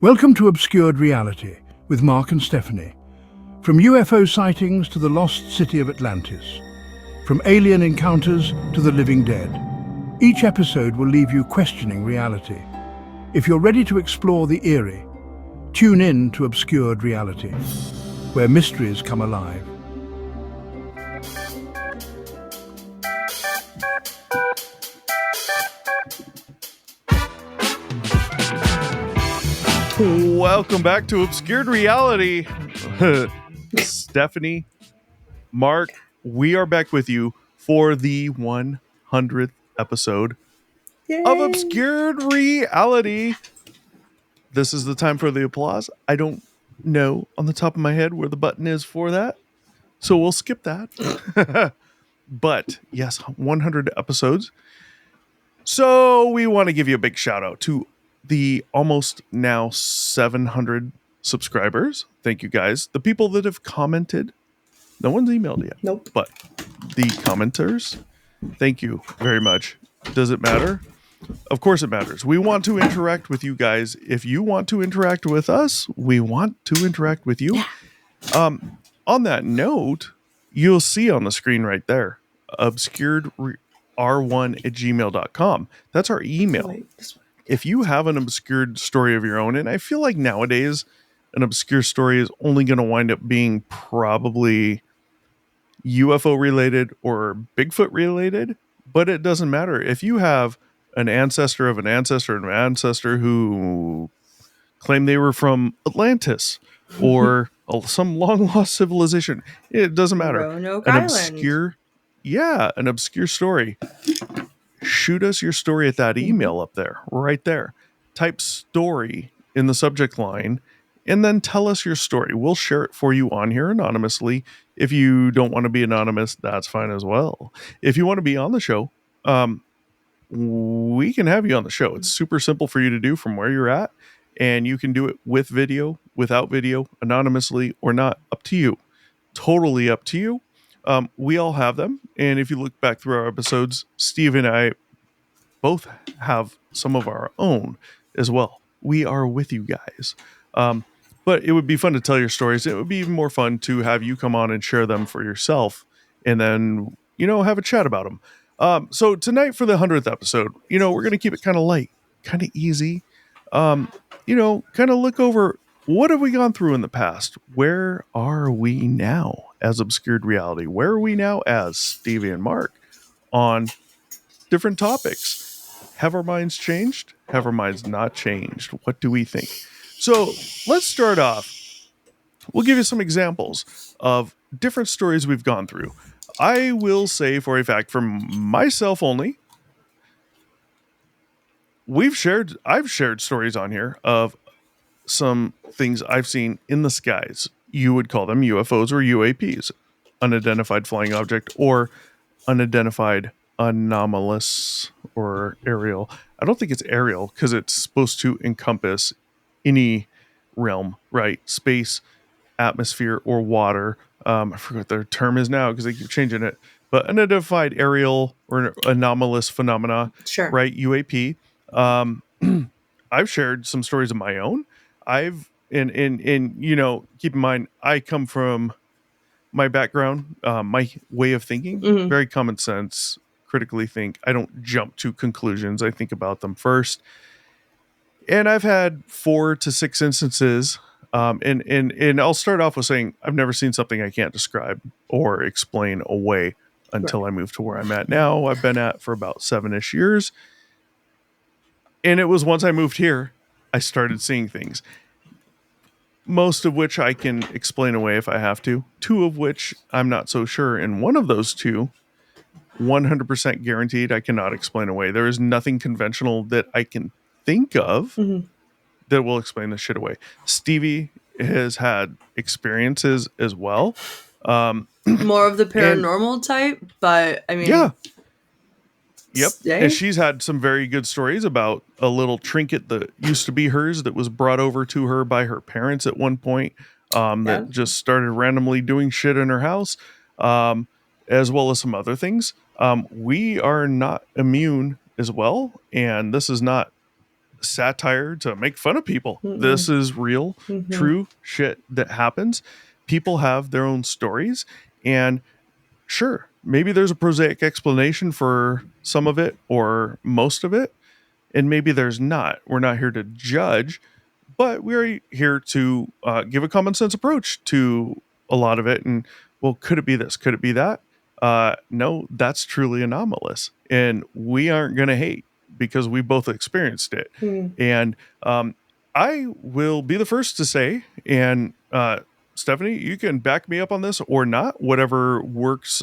Welcome to Obscured Reality with Mark and Stephanie. From UFO sightings to the lost city of Atlantis, from alien encounters to the living dead, each episode will leave you questioning reality. If you're ready to explore the eerie, tune in to Obscured Reality, where mysteries come alive. Welcome back to Obscured Reality. Stephanie, Mark, we are back with you for the 100th episode of Obscured Reality. This is the time for the applause. I don't know on the top of my head where the button is for that, so we'll skip that. But yes, 100 episodes. So we want to give you a big shout out to the almost now 700 subscribers. Thank you guys. The people that have commented, no one's emailed yet. Nope. But the commenters, thank you very much. Does it matter? Of course it matters. We want to interact with you guys. If you want to interact with us, we want to interact with you. Yeah. On that note, you'll see on the screen right there, obscuredr1@gmail.com. That's our email. If you have an obscured story of your own, and I feel like nowadays an obscure story is only going to wind up being probably UFO related or Bigfoot related, but it doesn't matter. If you have an ancestor of an ancestor of an ancestor who claim they were from Atlantis or some long lost civilization, it doesn't matter. Roanoke An Island. an obscure story. Shoot us your story at that email up there, right there. Type story in the subject line and then tell us your story. We'll share it for you on here anonymously. If you don't want to be anonymous, that's fine as well. If you want to be on the show, we can have you on the show. It's super simple for you to do from where you're at, and you can do it with video, without video, anonymously or not. Up to you. Totally up to you. We all have them, and if you look back through our episodes, Steve and I both have some of our own as well. We are with you guys. But it would be fun to tell your stories. It would be even more fun to have you come on and share them for yourself and then, have a chat about them. So tonight for the 100th episode, we're going to keep it kind of light, kind of easy. Kind of look over what have we gone through in the past? Where are we now as Obscured Reality? Where are we now as Stevie and Mark on different topics? Have our minds changed? Have our minds not changed? What do we think? So let's start off. We'll give you some examples of different stories we've gone through. I will say for a fact, from myself only, I've shared stories on here of some things I've seen in the skies. You would call them UFOs or UAPs, unidentified flying object, or unidentified anomalous or aerial. I don't think it's aerial because it's supposed to encompass any realm, right? Space, atmosphere, or water. I forget what their term is now because they keep changing it. But unidentified aerial or anomalous phenomena, Sure. right? UAP. I've shared some stories of my own. Keep in mind, I come from my background, my way of thinking, very common sense, critically think. I don't jump to conclusions. I think about them first. And I've had 4 to 6 instances. And I'll start off with saying I've never seen something I can't describe or explain away until I moved to where I'm at now. I've been at for about 7-ish years. And it was once I moved here, I started seeing things. Most of which I can explain away if I have to. 2 of which I'm not so sure. And one of those 2, 100% guaranteed, I cannot explain away. There is nothing conventional that I can think of that will explain this shit away. Stevie has had experiences as well. More of the paranormal type, but I mean... Yeah. Yep. And she's had some very good stories about a little trinket that used to be hers that was brought over to her by her parents at one point, that just started randomly doing shit in her house, as well as some other things. We are not immune as well, and this is not satire to make fun of people. Mm-mm. This is real, Mhm. true shit that happens. People have their own stories, and sure, maybe there's a prosaic explanation for some of it or most of it, and maybe there's not. We're not here to judge, but we're here to give a common sense approach to a lot of it. And well, could it be this? Could it be that? No, that's truly anomalous, and we aren't going to hate because we both experienced it. Mm. And I will be the first to say, and Stephanie, you can back me up on this or not, whatever works,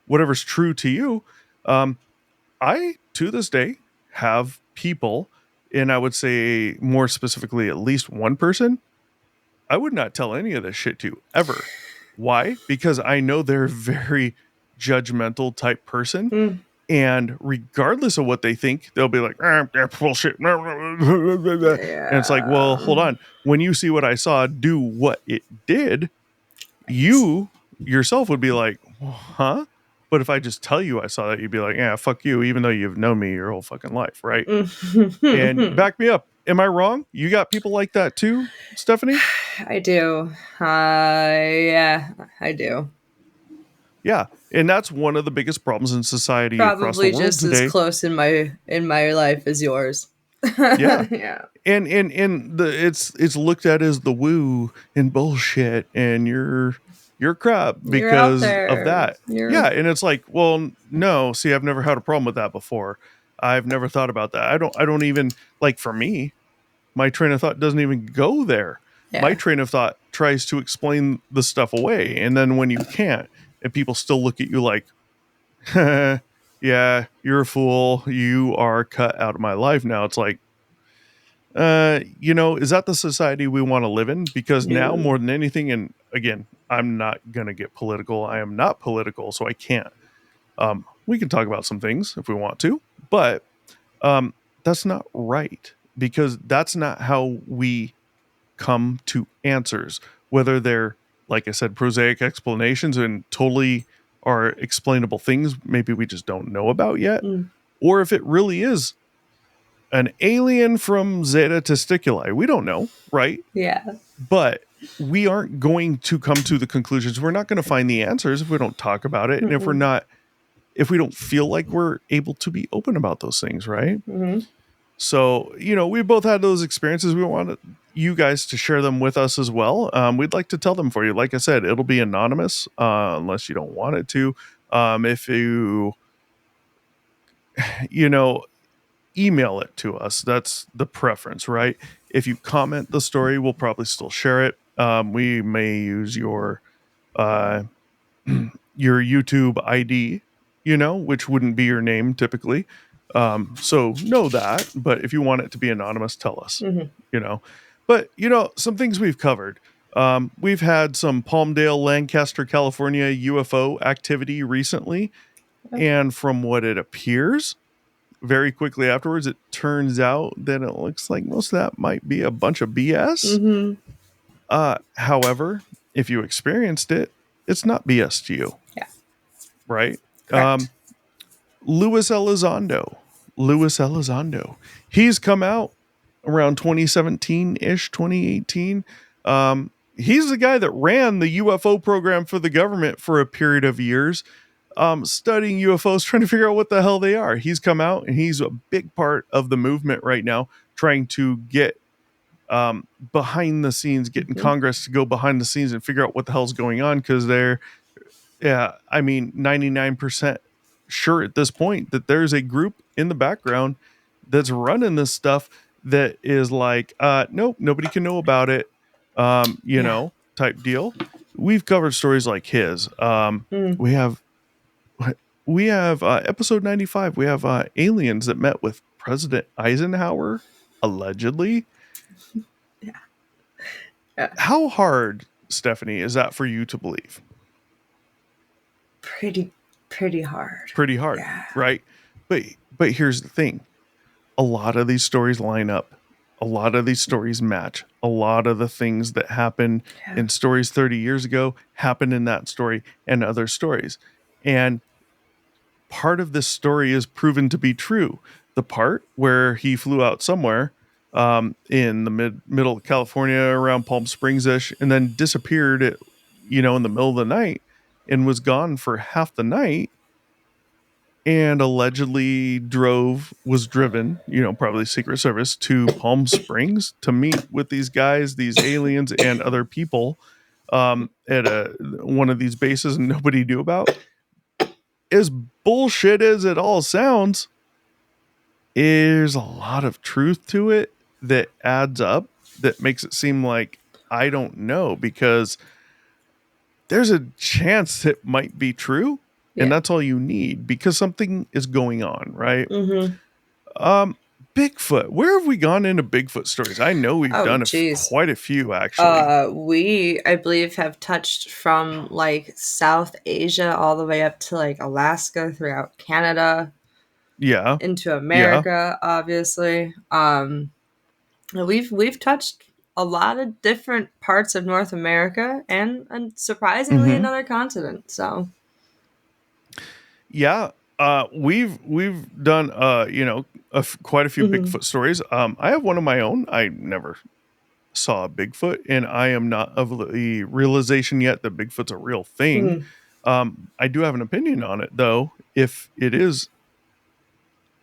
whatever's true to you. I, to this day, have people, and I would say more specifically, at least one person, I would not tell any of this shit to ever. Why? Because I know they're a very judgmental type person. Mm. And regardless of what they think, they'll be like, that's bullshit. And it's like, well, hold on. When you see what I saw do what it did, you yourself would be like, huh? But if I just tell you I saw that, you'd be like, yeah, fuck you, even though you've known me your whole fucking life, right? And back me up. Am I wrong? You got people like that too, Stephanie? I do. Yeah, I do. Yeah. And that's one of the biggest problems in society across the Probably world just as today. close in my life as yours. Yeah. Yeah. And the it's looked at as the woo and bullshit, and you're crap You're out because of there. that. You're Yeah, and it's like, well, no, see, I've never had a problem with that before. I've never thought about that. I don't even, like, for me, my train of thought doesn't even go there. My yeah. train of thought tries to explain the stuff away, and then when you can't, and people still look at you like, yeah, you're a fool. You are cut out of my life now. It's like, is that the society we want to live in? Because now No. more than anything, and again, I'm not gonna get political. I am not political, so I can't. We can talk about some things if we want to, but that's not right, because that's not how we come to answers. Whether they're, like I said, prosaic explanations and totally are explainable things maybe we just don't know about yet, Mm. or if it really is an alien from Zeta Testiculi. We don't know, right? Yeah. But we aren't going to come to the conclusions. We're not going to find the answers if we don't talk about it. And if we don't feel like we're able to be open about those things, right? Mm-hmm. So, we both had those experiences. We want you guys to share them with us as well. We'd like to tell them for you. Like I said, it'll be anonymous unless you don't want it to. If email it to us. That's the preference, right? If you comment the story, we'll probably still share it. We may use your uh, your YouTube ID, which wouldn't be your name typically. So know that. But if you want it to be anonymous, tell us. Mm-hmm. But some things we've covered. We've had some Palmdale, Lancaster, California UFO activity recently, and from what it appears, very quickly afterwards, it turns out that it looks like most of that might be a bunch of BS. Mm-hmm. However, if you experienced it, it's not BS to you. Yeah. Right? Correct. Luis Elizondo. He's come out around 2017-ish, 2018. He's the guy that ran the UFO program for the government for a period of years, studying UFOs, trying to figure out what the hell they are. He's come out and he's a big part of the movement right now, trying to get behind the scenes, getting Congress to go behind the scenes and figure out what the hell's going on, because they're 99% sure at this point that there's a group in the background that's running this stuff that is like, nope, nobody can know about it, type deal. We've covered stories like his. We have episode 95. We have aliens that met with President Eisenhower, allegedly. Yeah. How hard, Stephanie, is that for you to believe? Pretty hard. Pretty hard, Yeah. right? But here's the thing. A lot of these stories line up. A lot of these stories match. A lot of the things that happened in stories 30 years ago happened in that story and other stories. And part of this story is proven to be true. the part where he flew out somewhere in the middle of California around Palm Springs ish, and then disappeared at, in the middle of the night and was gone for half the night, and allegedly was driven, probably Secret Service, to Palm Springs to meet with these guys, these aliens and other people at one of these bases and nobody knew about. As bullshit as it all sounds, there's a lot of truth to it that adds up, that makes it seem like I don't know, because there's a chance it might be true, and Yeah. that's all you need, because something is going on, right? Mm-hmm. Bigfoot. Where have we gone into Bigfoot stories? I know we've Oh, done geez. quite a few, actually. We, I believe, have touched from like South Asia all the way up to like Alaska, throughout Canada, Yeah, into yeah. America, obviously. We've touched a lot of different parts of North America and surprisingly Mm-hmm. another continent. So Yeah, we've done quite a few mm-hmm. Bigfoot stories. I have one of my own. I never saw a Bigfoot, and I am not of the realization yet that Bigfoot's a real thing. Mm-hmm. I do have an opinion on it, though. If it is,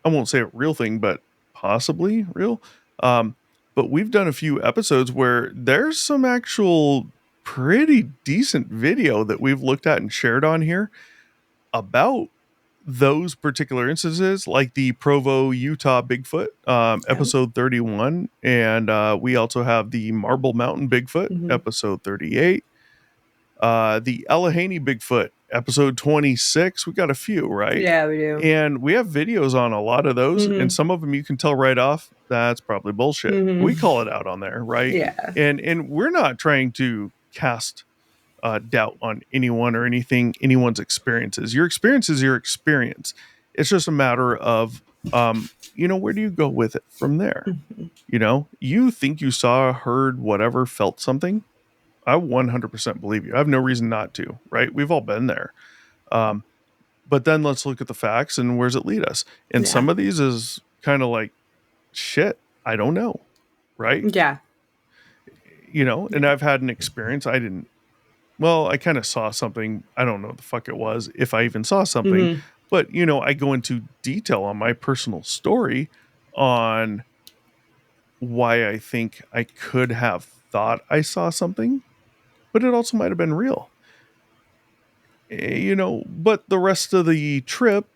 I won't say a real thing, but possibly real. Um, but we've done a few episodes where there's some actual pretty decent video that we've looked at and shared on here about those particular instances, like the Provo, Utah Bigfoot, Yeah. episode 31. And we also have the Marble Mountain Bigfoot, Mm-hmm. episode 38. The Allegheny Bigfoot, episode 26. We got a few, right? Yeah, we do. And we have videos on a lot of those, and Mm-hmm. some of them you can tell right off that's probably bullshit. We Mm-hmm. call it out on there, right? Yeah. And we're not trying to cast doubt on anyone or anyone's experiences. Your experience is your experience. It's just a matter of where do you go with it from there? Mm-hmm. You think you saw, heard, whatever, felt something. I 100% believe you. I have no reason not to, right? We've all been there. Um, but then let's look at the facts and where's it lead us? And Yeah. some of these is kind of like, shit, I don't know, right? Yeah. And I've had an experience. I kind of saw something. I don't know what the fuck it was, if I even saw something. Mm-hmm. But, I go into detail on my personal story on why I think I could have thought I saw something, but it also might have been real. But the rest of the trip,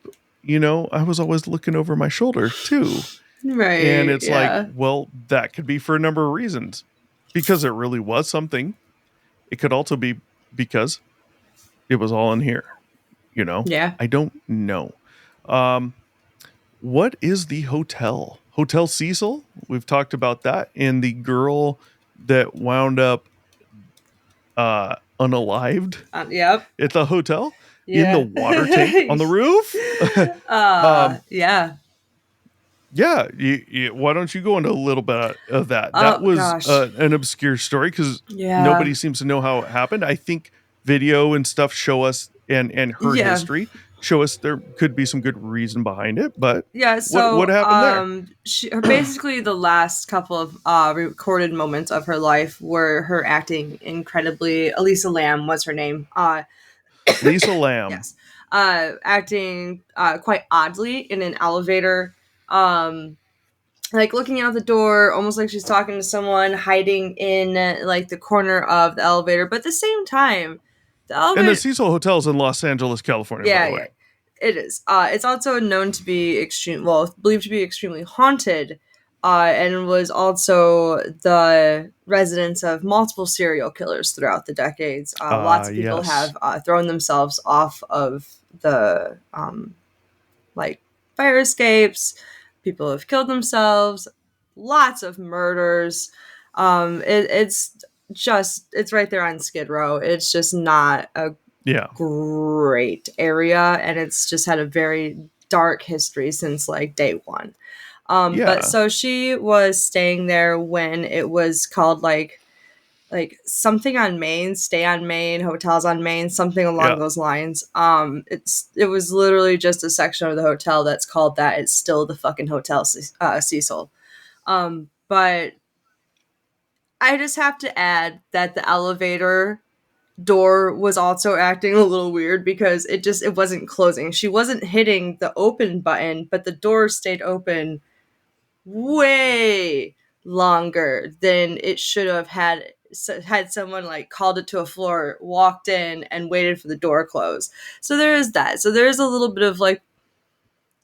I was always looking over my shoulder too. And Right. it's like, Yeah. well, that could be for a number of reasons. Because it really was something. It could also be because it was all in here. Yeah. I don't know. What is the hotel? Hotel Cecil? We've talked about that. And the girl that wound up unalived Yep. at the hotel in the Yeah. water tank on the roof. Yeah. Yeah, why don't you go into a little bit of that? That Oh was gosh. an obscure story because Yeah. nobody seems to know how it happened. I think video and stuff show us, and her Yeah. history show us there could be some good reason behind it. But Yeah, what so happened there? her basically the last couple of recorded moments of her life were her acting incredibly. Elisa Lamb was her name. Lisa Lamb. Yes, acting quite oddly in an elevator. Like looking out the door, almost like she's talking to someone, hiding in like the corner of the elevator. But at the same time, the And the elevator. Cecil Hotel's in Los Angeles, California, by Yeah, the yeah, way. it is. It's also known to be believed to be extremely haunted, and was also the residence of multiple serial killers throughout the decades. Lots of people Yes. have thrown themselves off of the like fire escapes. People have killed themselves. Lots of murders. It's right there on Skid Row. It's just not a Yeah. great area, and it's just had a very dark history since like day one. But Yeah. so she was staying there when it was called like like something on Main, stay on Main, hotels on Main, something along Yeah. those lines. It was literally just a section of the hotel that's called that. It's still the fucking Hotel Cecil. But I just have to add that the elevator door was also acting a little weird because it wasn't closing. She wasn't hitting the open button, but the door stayed open way longer than it should have had someone like called it to a floor, walked in and waited for the door close. So there is that. So there's a little bit of like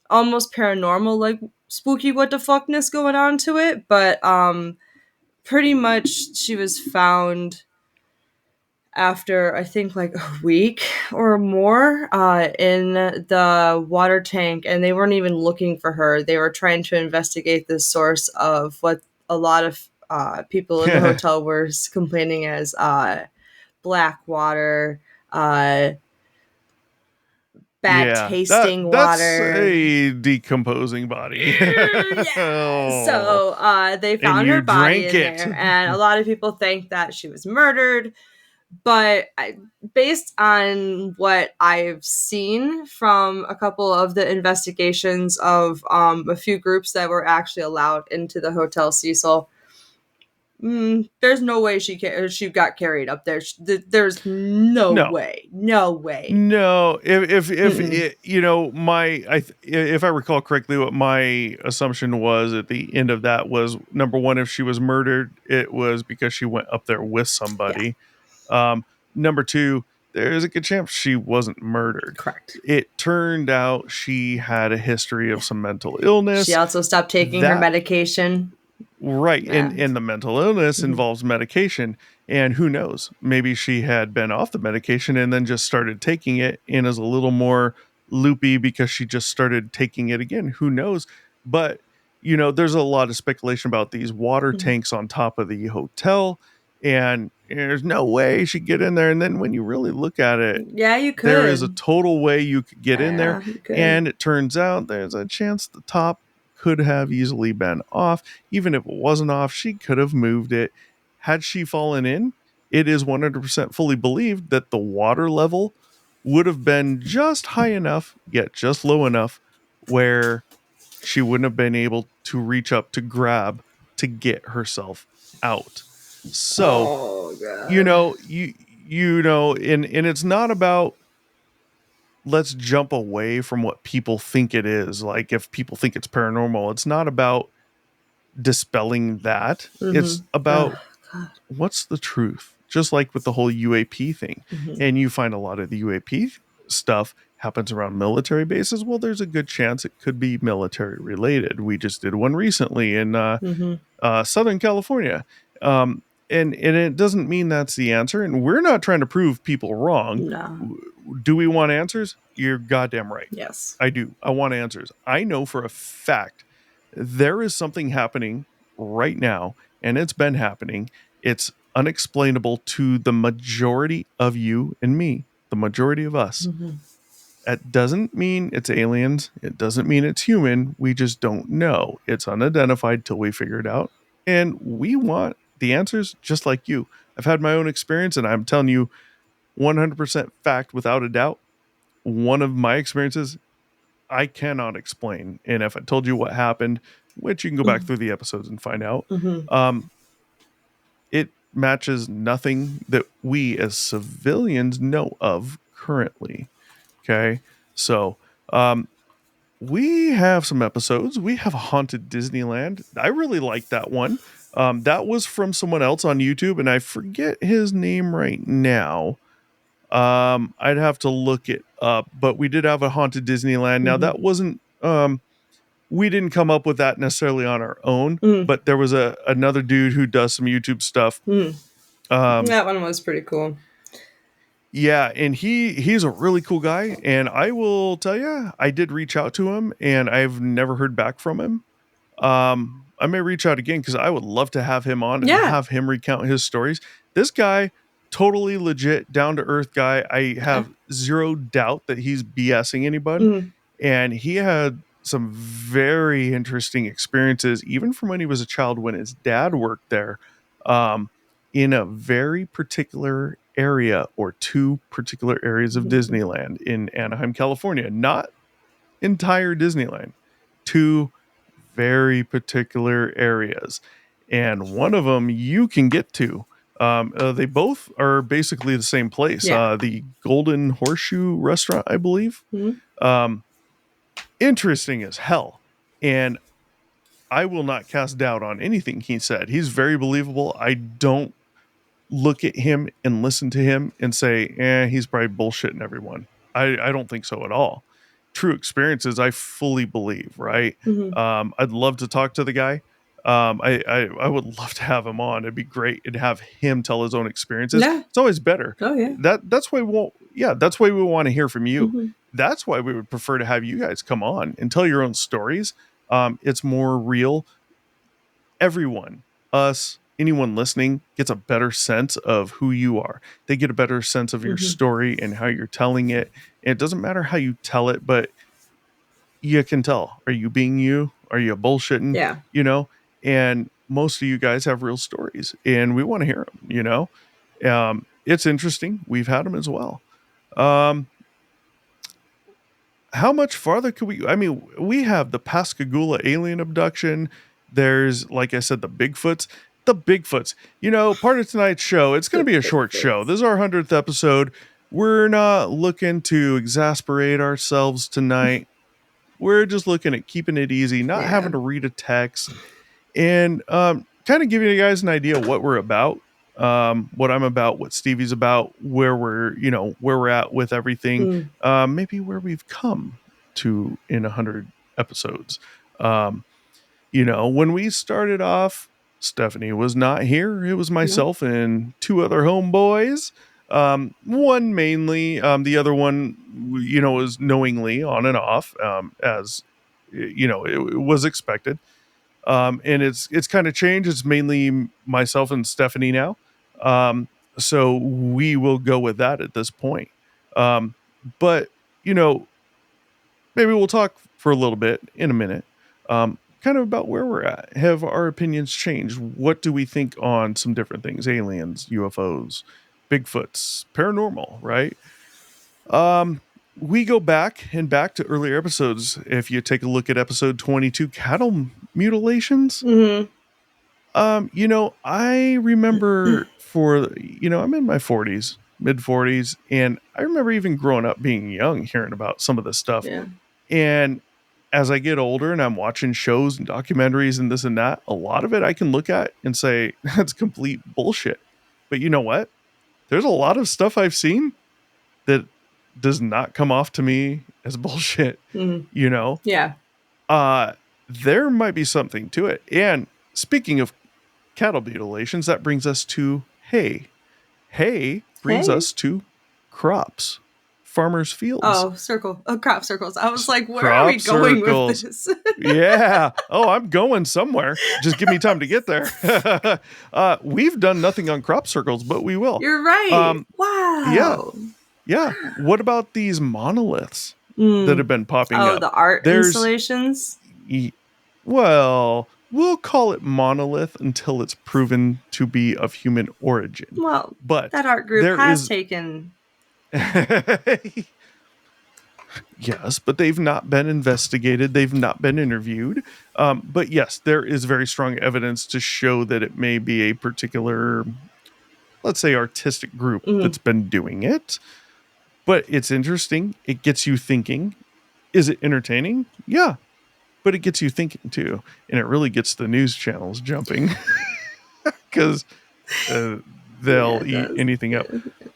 almost paranormal, like spooky what the fuckness going on to it, but pretty much she was found after I think like a week or more in the water tank, and they weren't even looking for her. They were trying to investigate the source of what a lot of people in the hotel were complaining as black water, uh, bad Yeah, tasting that's water. a decomposing body. Yeah. Oh, So they and found her you body drank in it. there, and a lot of people think that she was murdered. But based on what I've seen from a couple of the investigations of a few groups that were actually allowed into the Hotel Cecil, there's no way she got carried up there. There's no No, way, no way. no. If Mm-mm. it, you know, if I recall correctly, what my assumption was at the end of that was, number one, if she was murdered, it was because she went up there with Yeah, somebody. Number two, there's a good chance she wasn't murdered. correct. It turned out she had a history Yeah. of some mental She illness. also stopped taking her That medication. Right. Yeah. And the mental illness Mhm. involves medication. And who knows? Maybe she had been off the medication and then just started taking it and is a little more loopy because she just started taking it again. Who knows? But, there's a lot of speculation about these water Mhm. tanks on top of the hotel. And there's no way she'd get in there. And then when you really look at it, Yeah, you there is a could. total way you could get in there. Yeah, you could. And it turns out there's a chance the top could have easily been off. Even if it wasn't off, she could have moved it. Had she fallen in, it is 100% fully believed that the water level would have been just high enough, yet just low enough, where she wouldn't have been able to reach up to grab to get herself out. So, Oh god. and it's not about, let's jump away from what people think it is. Like, if people think it's paranormal, it's not about dispelling that. It's Oh about god. what's the truth. Just like with the whole UAP thing. Mhm. And you find a lot of the UAP stuff happens around military bases. Well, there's a good chance it could be military related. We just did one recently in Mhm. Southern California. And it doesn't mean that's the answer. And we're not trying to prove people wrong. No. Do we want answers? You're goddamn right. Yes. I do. I want answers. I know for a fact there is something happening right now, and it's been happening. It's unexplainable to the majority of you and me, the majority of us. Mhm. That doesn't mean it's aliens. It doesn't mean it's human. We just don't know. It's unidentified till we figure it out. And we want the answers just like you. I've had my own experience, and I'm telling you 100% fact without a doubt. One of my experiences I cannot explain. And if I told you what happened, which you can go back through the episodes and find out, Mhm. um, it matches nothing that we as civilians know of currently. Okay. So, we have some episodes. We have a Haunted Disneyland. I really like that one. That was from someone else on YouTube, and I forget his name right now. I'd have to look it up, but we did have a Haunted Disneyland. Now Mhm. that wasn't we didn't come up with that necessarily on our own, Mhm. but there was another dude who does some YouTube stuff. Mhm. Um, That one was pretty cool. yeah, and he's a really cool guy, and I will tell you, I did reach out to him, and I've never heard back from him. I may reach out again because I would love to have him on and Yeah. have him recount his stories. This guy, totally legit, down to earth guy. I Yeah. have zero doubt that he's BSing anyone. Mhm. And he had some very interesting experiences, even from when he was a child, when his dad worked there. Um, in a very particular area or two particular areas of Disneyland in Anaheim, California, not entire Disneyland, two very particular areas. And one of them you can get to. They both are basically the same place. Yeah. The Golden Horseshoe Restaurant, I believe. Mhm. Interesting as hell. And I will not cast doubt on anything he said. He's very believable. I don't look at him and listen to him and say, he's probably bullshitting everyone. I don't think so at all. True experiences, I fully believe, right? Mhm. I'd love to talk to the guy. I would love to have him on. It'd be great to have him tell his own experiences. Yeah. It's always better. Oh yeah. That's why that's why we want to hear from you. Mhm. That's why we would prefer to have you guys come on and tell your own stories. It's more real. Everyone, us, anyone listening, gets a better sense of who you are. They get a better sense of your story and how you're telling it. And it doesn't matter how you tell it, but you can tell. Are you being you? Are you bullshitting? Yeah. You know? And most of you guys have real stories and we want to hear them, you know? It's interesting. We've had them as well. How much farther could we? I mean, we have the Pascagoula alien abduction. There's, like I said, the Bigfoots. The Bigfoots. You know, part of tonight's show, it's going to be a short show. This is our 100th episode. We're not looking to exasperate ourselves tonight. We're just looking at keeping it easy, not having to read a text, and kind of giving you guys an idea what we're about, what I'm about, what Stevie's about, where we're at with everything, maybe where we've come to in 100 episodes. When we started off, Stephanie was not here. It was myself and two other homeboys. One mainly, the other one, was knowingly on and off, as it was expected. And it's kind of changed. It's mainly myself and Stephanie now. So we will go with that at this point. But maybe we'll talk for a little bit in a minute. Kind of about where we're at. Have our opinions changed? What do we think on some different things? Aliens, UFOs, Bigfoots, paranormal, right? We go back to earlier episodes. If you take a look at episode 22, cattle mutilations. I remember I'm in my 40s, mid 40s, and I remember even growing up being young, hearing about some of this stuff. Yeah. And as I get older and I'm watching shows and documentaries and this and that, a lot of it I can look at and say, that's complete bullshit. But you know what? There's a lot of stuff I've seen that does not come off to me as bullshit. Yeah. There might be something to it. And speaking of cattle mutilations, that brings us to hay. Hay brings us to crops, farmers' fields. Crop circles. I was like, where Crop are we going circles. with this? Yeah. Oh, I'm going somewhere. Just give me time to get there. We've done nothing on crop circles, but we will. You're right. Wow. Yeah. What about these monoliths that have been popping up? Oh, the art installations? Well, we'll call it monolith until it's proven to be of human origin. Well, but that art group has taken... Yes, but they've not been investigated. They've not been interviewed. But yes, there is very strong evidence to show that it may be a particular, let's say, artistic group that's been doing it. But it's interesting. It gets you thinking. Is it entertaining? Yeah. But it gets you thinking too. And it really gets the news channels jumping. Because they'll eat anything up.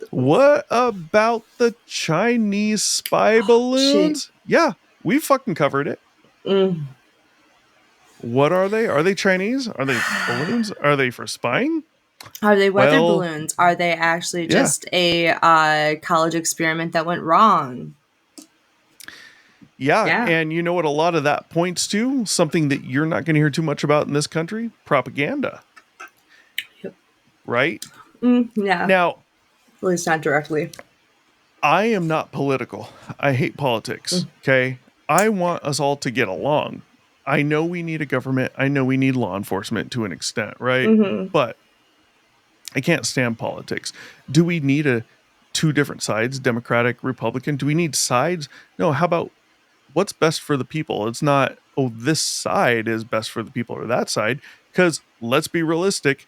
What about the Chinese spy balloons? Shit. Yeah, we fucking covered it. What are they? Are they Chinese? Are they balloons? Are they for spying? Are they weather balloons? Are they actually just a college experiment that went wrong? Yeah, and you know what a lot of that points to? Something that you're not going to hear too much about in this country? Propaganda. Yep. Right? Yeah. Now, at least not directly. I am not political. I hate politics, okay? I want us all to get along. I know we need a government. I know we need law enforcement to an extent, right? But I can't stand politics. Do we need two different sides, Democratic, Republican? Do we need sides? No, how about what's best for the people? It's not, oh, this side is best for the people or that side. Because let's be realistic.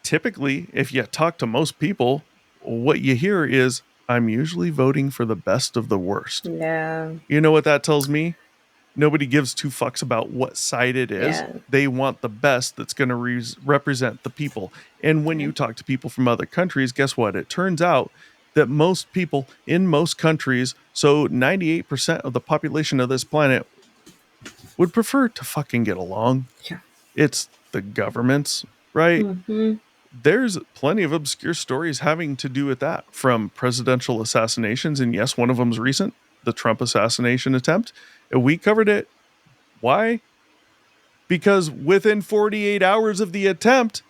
Typically, if you talk to most people, what you hear is, I'm usually voting for the best of the worst. Yeah. You know what that tells me? Nobody gives two fucks about what side it is. Yeah. They want the best that's going to represent the people. And when Yeah. you talk to people from other countries, guess what? It turns out that most people in most countries, so 98% of the population of this planet, would prefer to fucking get along. Yeah. It's the governments, right? Mm-hmm. There's plenty of obscure stories having to do with that, from presidential assassinations. And yes, one of them's recent, the Trump assassination attempt. And we covered it. Why? Because within 48 hours of the attempt,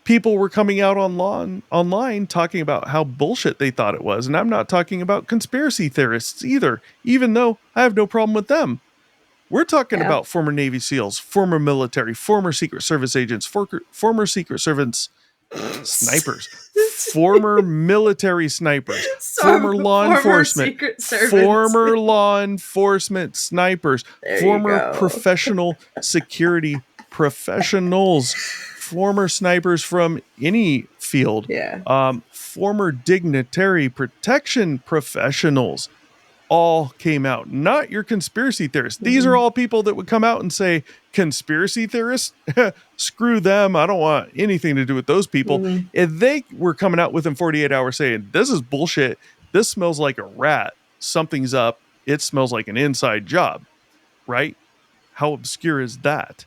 people were coming out online talking about how bullshit they thought it was. And I'm not talking about conspiracy theorists either, even though I have no problem with them. We're talking Yeah. about former Navy SEALs, former military, former Secret Service agents, former Secret Servants, snipers, former military snipers, former law enforcement, Secret Service. former law enforcement snipers, There you former go. professional security professionals, former snipers from any field, Yeah. former dignitary protection professionals. All came out, not your conspiracy theorists. These are all people that would come out and say, conspiracy theorists, screw them. I don't want anything to do with those people. Mhm. And they were coming out within 48 hours saying, this is bullshit. This smells like a rat. Something's up. It smells like an inside job, right? How obscure is that?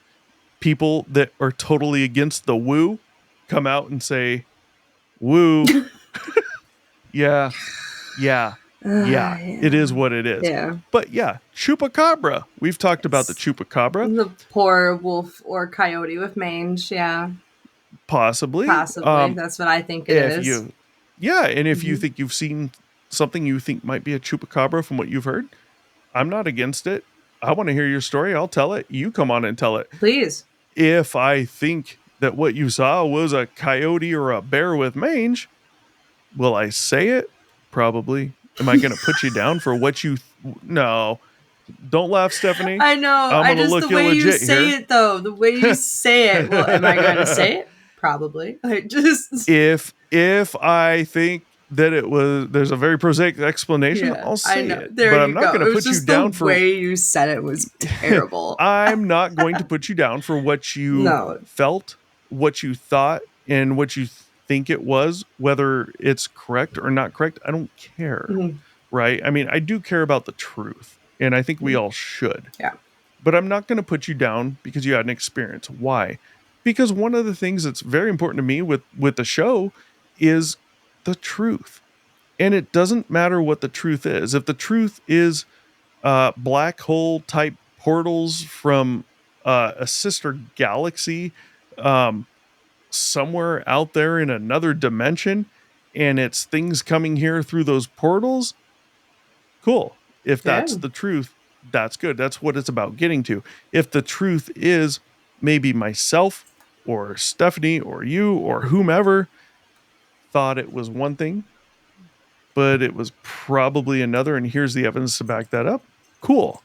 People that are totally against the woo come out and say, woo, yeah, yeah, yeah, it is what it is. Yeah. But yeah, chupacabra. We've talked about the chupacabra. The poor wolf or coyote with mange. Yeah. Possibly. Possibly. That's what I think it if is. you, yeah, and if you Mhm. think you've seen something you think might be a chupacabra from what you've heard, I'm not against it. I want to hear your story. I'll tell it. You come on and tell it. Please. If I think that what you saw was a coyote or a bear with mange, will I say it? Probably. Am I going to put you down for what you? No. Don't laugh, Stephanie. I know. I'm I gonna just look the way you illegit say here. it though. The way you say it. Well, am I going to say it? Probably. Like just If I think that it was, there's a very prosaic explanation, yeah, I'll say I know. it. There But you I'm not go. going It to was put you just down the for. way you said it was terrible. I'm not going to put you down for what you No. felt, what you thought, and what you think it was, whether it's correct or not correct. I don't care. Mhm. Right? I mean, I do care about the truth, and I think we all should. Yeah. But I'm not going to put you down because you had an experience. Why? Because one of the things that's very important to me with the show is the truth. And it doesn't matter what the truth is. If the truth is black hole type portals from a sister galaxy um, somewhere out there in another dimension, and it's things coming here through those portals, cool. If Yeah. that's the truth, that's good. That's what it's about getting to. If the truth is maybe myself or Stephanie or you or whomever thought it was one thing, but it was probably another, and here's the evidence to back that up, cool.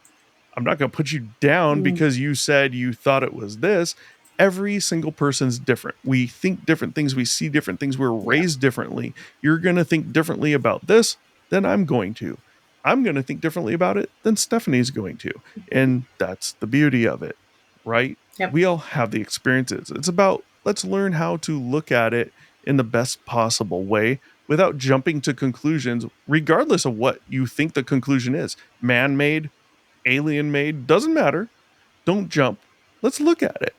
I'm not going to put you down Mm. because you said you thought it was this. Every single person's different. We think different things. We see different things. We're raised differently. You're going to think differently about this than I'm going to. I'm going to think differently about it than Stephanie's going to. And that's the beauty of it, right? Yep. We all have the experiences. It's about let's learn how to look at it in the best possible way without jumping to conclusions, regardless of what you think the conclusion is. Man made, alien made, doesn't matter. Don't jump. Let's look at it.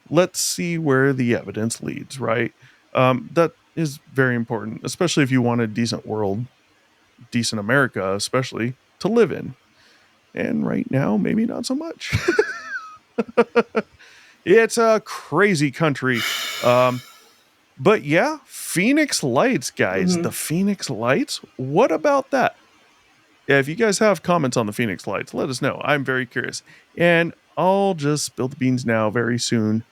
Let's see where the evidence leads, right? That is very important, especially if you want a decent world, decent America, especially to live in. And right now, maybe not so much. It's a crazy country. But yeah, Phoenix Lights, guys. Mhm. The Phoenix Lights? What about that? Yeah, if you guys have comments on the Phoenix Lights, let us know. I'm very curious. And I'll just spill the beans now very soon.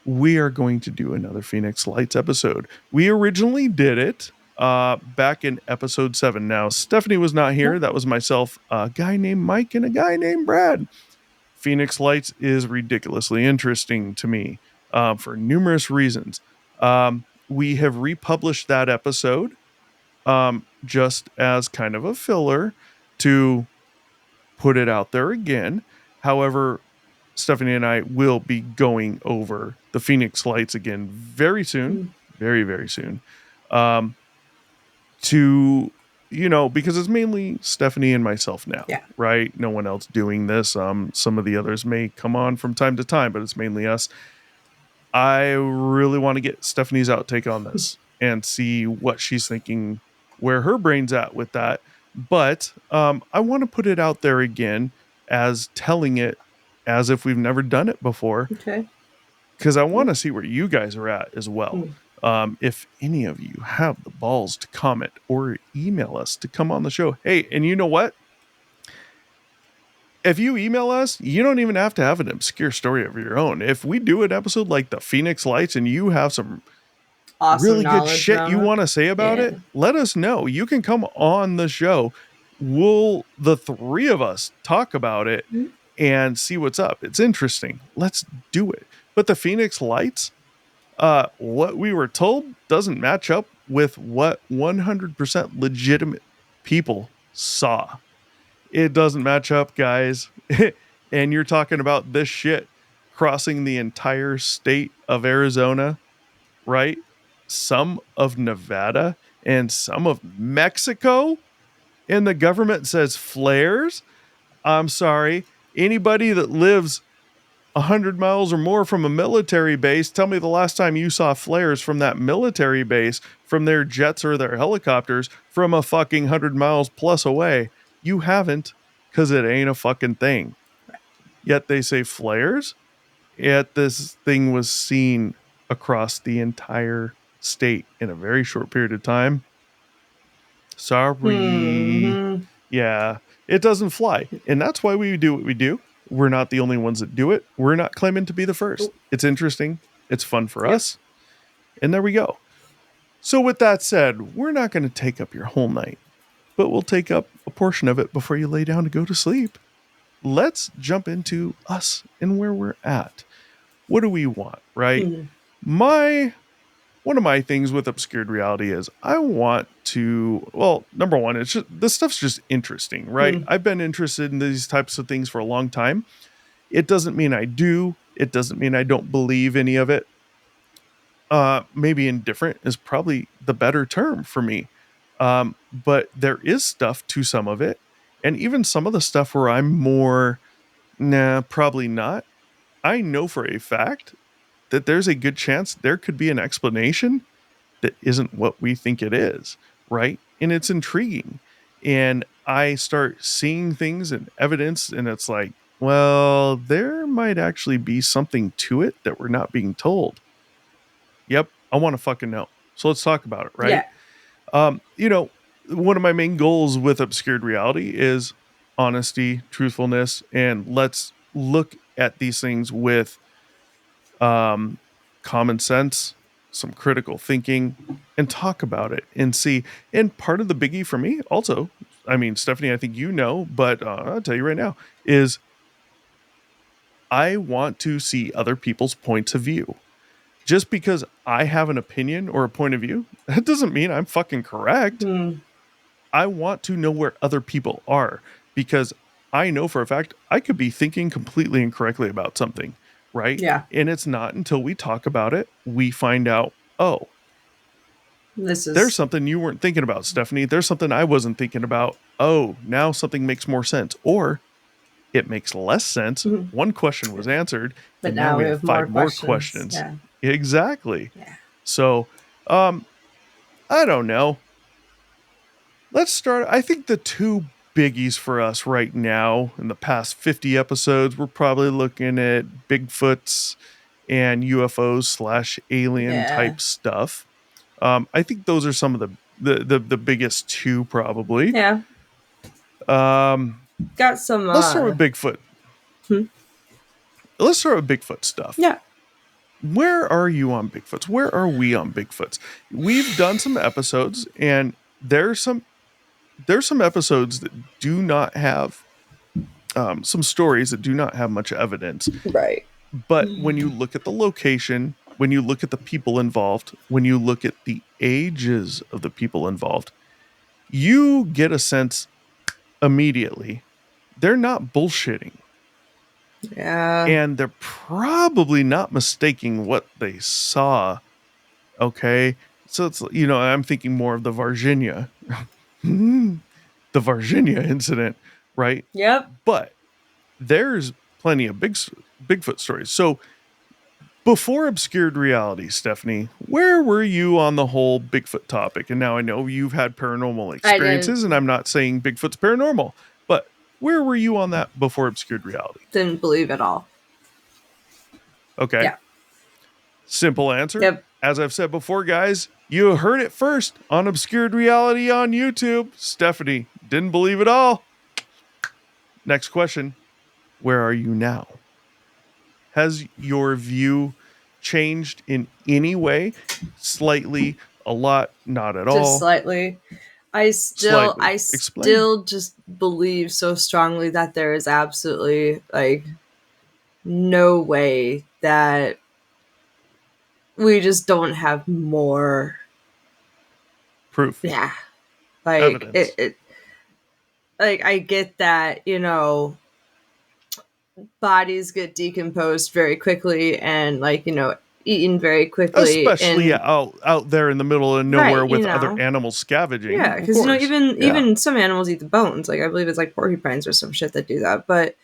we are going to do another Phoenix Lights episode. We originally did it back in episode 7. Now, Stephanie was not here. That was myself, a guy named Mike, and a guy named Brad. Phoenix Lights is ridiculously interesting to me for numerous reasons. We have republished that episode just as kind of a filler to put it out there again. However, Stephanie and I will be going over the Phoenix Lights again very soon, very, very soon. To, because it's mainly Stephanie and myself now, Yeah. right? No one else doing this. Some of the others may come on from time to time, but it's mainly us. I really want to get Stephanie's outtake on this and see what she's thinking, where her brain's at with that. But I want to put it out there again as telling it as if we've never done it before, Okay. because I want to see where you guys are at as well. Mm. If any of you have the balls to comment or email us to come on the show, hey, and you know what? If you email us, you don't even have to have an obscure story of your own. If we do an episode like the Phoenix Lights and you have some Awesome really good knowledge shit around you it. want to say about Yeah. it, let us know. You can come on the show. The three of us, talk about it Mhm. and see what's up. It's interesting. Let's do it. But the Phoenix Lights, what we were told doesn't match up with what 100% legitimate people saw. It doesn't match up, guys. And you're talking about this shit crossing the entire state of Arizona, right? Some of Nevada and some of Mexico. And the government says flares. I'm sorry. Anybody that lives 100 miles or more from a military base, tell me the last time you saw flares from that military base, from their jets or their helicopters, from a fucking 100 miles plus away. You haven't, because it ain't a fucking thing. Yet they say flares, yet this thing was seen across the entire state in a very short period of time. Sorry. Mhm. Yeah, it doesn't fly. And that's why we do what we do. We're not the only ones that do it. We're not claiming to be the first. It's interesting. It's fun for Yep. us. And there we go. So, with that said, we're not going to take up your whole night, but we'll take up a portion of it before you lay down to go to sleep. Let's jump into us and where we're at. What do we want, right? Mhm. One of my things with obscured reality is I want to, well, number one, it's just this stuff's just interesting, right? Mm. I've been interested in these types of things for a long time. It doesn't mean I do. It doesn't mean I don't believe any of it. Maybe indifferent is probably the better term for me. But there is stuff to some of it. And even some of the stuff where I'm more, nah, probably not. I know for a fact that there's a good chance there could be an explanation that isn't what we think it is, right? And it's intriguing. And I start seeing things and evidence, and it's like, well, there might actually be something to it that we're not being told. Yep, I want to fucking know. So let's talk about it, right? Yeah. Um, you know, One of my main goals with obscured reality is honesty, truthfulness, and let's look at these things with um, common sense, some critical thinking, and talk about it and see. And part of the biggie for me, also, I mean, Stephanie, I think you know, but I'll tell you right now, is I want to see other people's points of view. Just because I have an opinion or a point of view, that doesn't mean I'm fucking correct. Mm. I want to know where other people are because I know for a fact I could be thinking completely incorrectly about something, right? Yeah. And it's not until we talk about it, we find out, oh, This there's is. something you weren't thinking about, Stephanie. There's something I wasn't thinking about. Oh, now something makes more sense. Or it makes less sense. Mhm. One question was answered, But and now now we we have have more 5 more questions. questions. Yeah. Exactly. Yeah. So, I don't know. Let's start. I think the two biggies for us right now in the past 50 episodes, we're probably looking at Bigfoots and UFOs slash alien Yeah. type stuff. I think those are some of the biggest two probably. Yeah. Um, Got some. let's start with Bigfoot. Hmm? Let's start with Bigfoot stuff. Yeah. where are you on Bigfoots? Where are we on Bigfoots? We've done some episodes, and there's some episodes that do not have some stories that do not have much evidence. Right. But when you look at the location, when you look at the people involved, when you look at the ages of the people involved, you get a sense immediately they're not bullshitting. Yeah. And they're probably not mistaking what they saw. Okay. So it's, I'm thinking more of the Virginia, the Virginia incident, right? Yep. But there's plenty of Bigfoot stories. So before Obscured Reality, Stephanie, where were you on the whole Bigfoot topic? And now I know you've had paranormal I didn't experiences, and I'm not saying Bigfoot's paranormal, but where were you on that before Obscured Reality? didn't believe at all. Okay. Yeah. Simple answer. Yep. As I've said before, guys, you heard it first on Obscured Reality on YouTube. Stephanie didn't believe it all. Next question. Where are you now? Has your view changed in any way? Slightly, a lot, not at Just all. slightly. Slightly. I Explain. still just believe so strongly that there is absolutely like no way that we just don't have more. Proof. Yeah. Like Evidence. it like I get that, bodies get decomposed very quickly and like, eaten very quickly Especially and out there in the middle of nowhere right, with other animals yeah, scavenging. Of because course. Yeah. even some animals eat the bones. Like I believe it's like porcupines or some shit that do that. But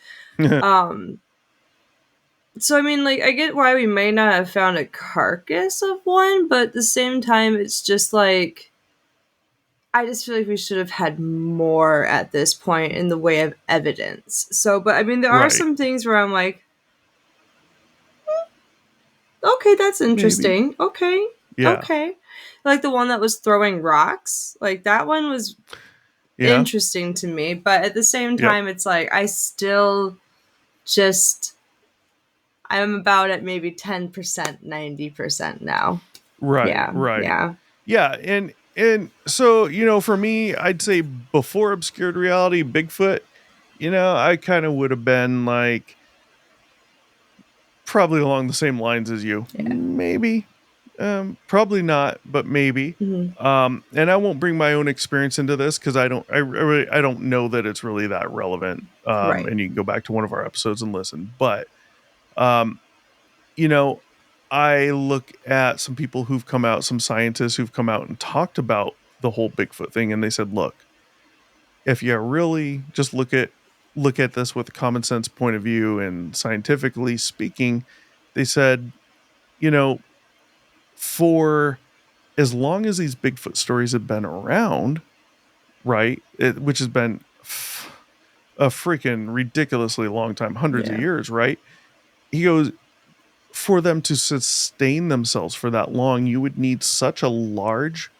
um, so I mean, like I get why we may not have found a carcass of one, but at the same time, it's just like I just feel like we should have had more at this point in the way of evidence. So, but I mean, there are Right. some things where I'm like, okay, that's Maybe. interesting. Okay, Yeah. okay, like the one that was throwing rocks. Like that one was Yeah. interesting to me, but at the same Yep. time, it's like I still just I'm about at maybe 10%, 90% now. Right. Yeah, Right. yeah, Yeah. And so, for me, I'd say before Obscured Reality, Bigfoot, I kind of would have been like probably along the same lines as you. yeah. Maybe. Probably not, but maybe. Mm-hmm. And I won't bring my own experience into this because I don't know that it's really that relevant. Right. And you can go back to one of our episodes and listen. But um, you know, I look at some people who've come out, some scientists who've come out and talked about the whole Bigfoot thing, and they said, look, if you really just look at this with a common sense point of view and scientifically speaking, they said, you know, for as long as these Bigfoot stories have been around, right, which has been a freaking ridiculously long time, hundreds of Yeah. years, right? He goes, for them to sustain themselves for that long, you would need such a large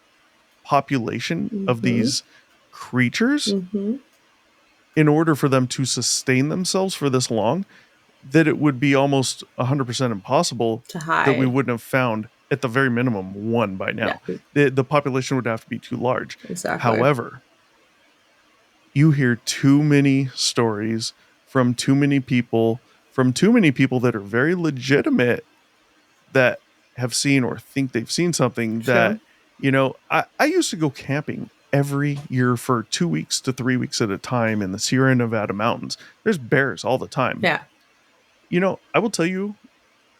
population of Mm-hmm. these creatures Mm-hmm. in order for them to sustain themselves for this long that it would be almost 100% impossible To that we hide. wouldn't have found at the very minimum one by Yeah. now. The population would have to be too large. Exactly. However, you hear too many stories from too many people, that are very legitimate, that have seen or think they've seen something Sure. that, I used to go camping every year for 2 weeks to 3 weeks at a time in the Sierra Nevada mountains. There's bears all the time. Yeah. I will tell you,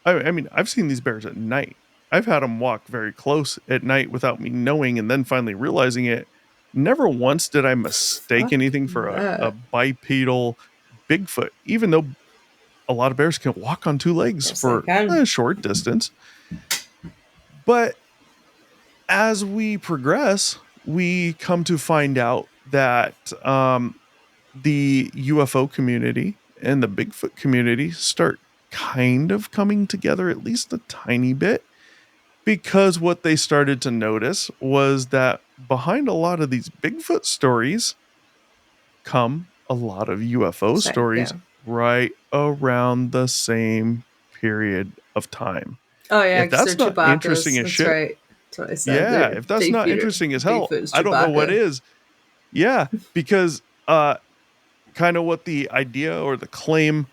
I mean, I've seen these bears at night. I've had them walk very close at night without me knowing and then finally realizing it. Never once did I mistake Fuck anything for a that. bipedal Bigfoot, even though a lot of bears can walk on two legs Yes, I for can. a short distance. But as we progress, we come to find out that the UFO community and the Bigfoot community start kind of coming together at least a tiny bit, because what they started to notice was that behind a lot of these Bigfoot stories come a lot of UFO So, stories yeah. right around the same period of time. Oh yeah, If because they're that's not interesting Chewbacca's. as That's shit, right. That's what I said. yeah, They're if that's not interesting as hell, Bigfoot is I don't know what Chewbacca. is. Yeah, because kind of what the idea or the claim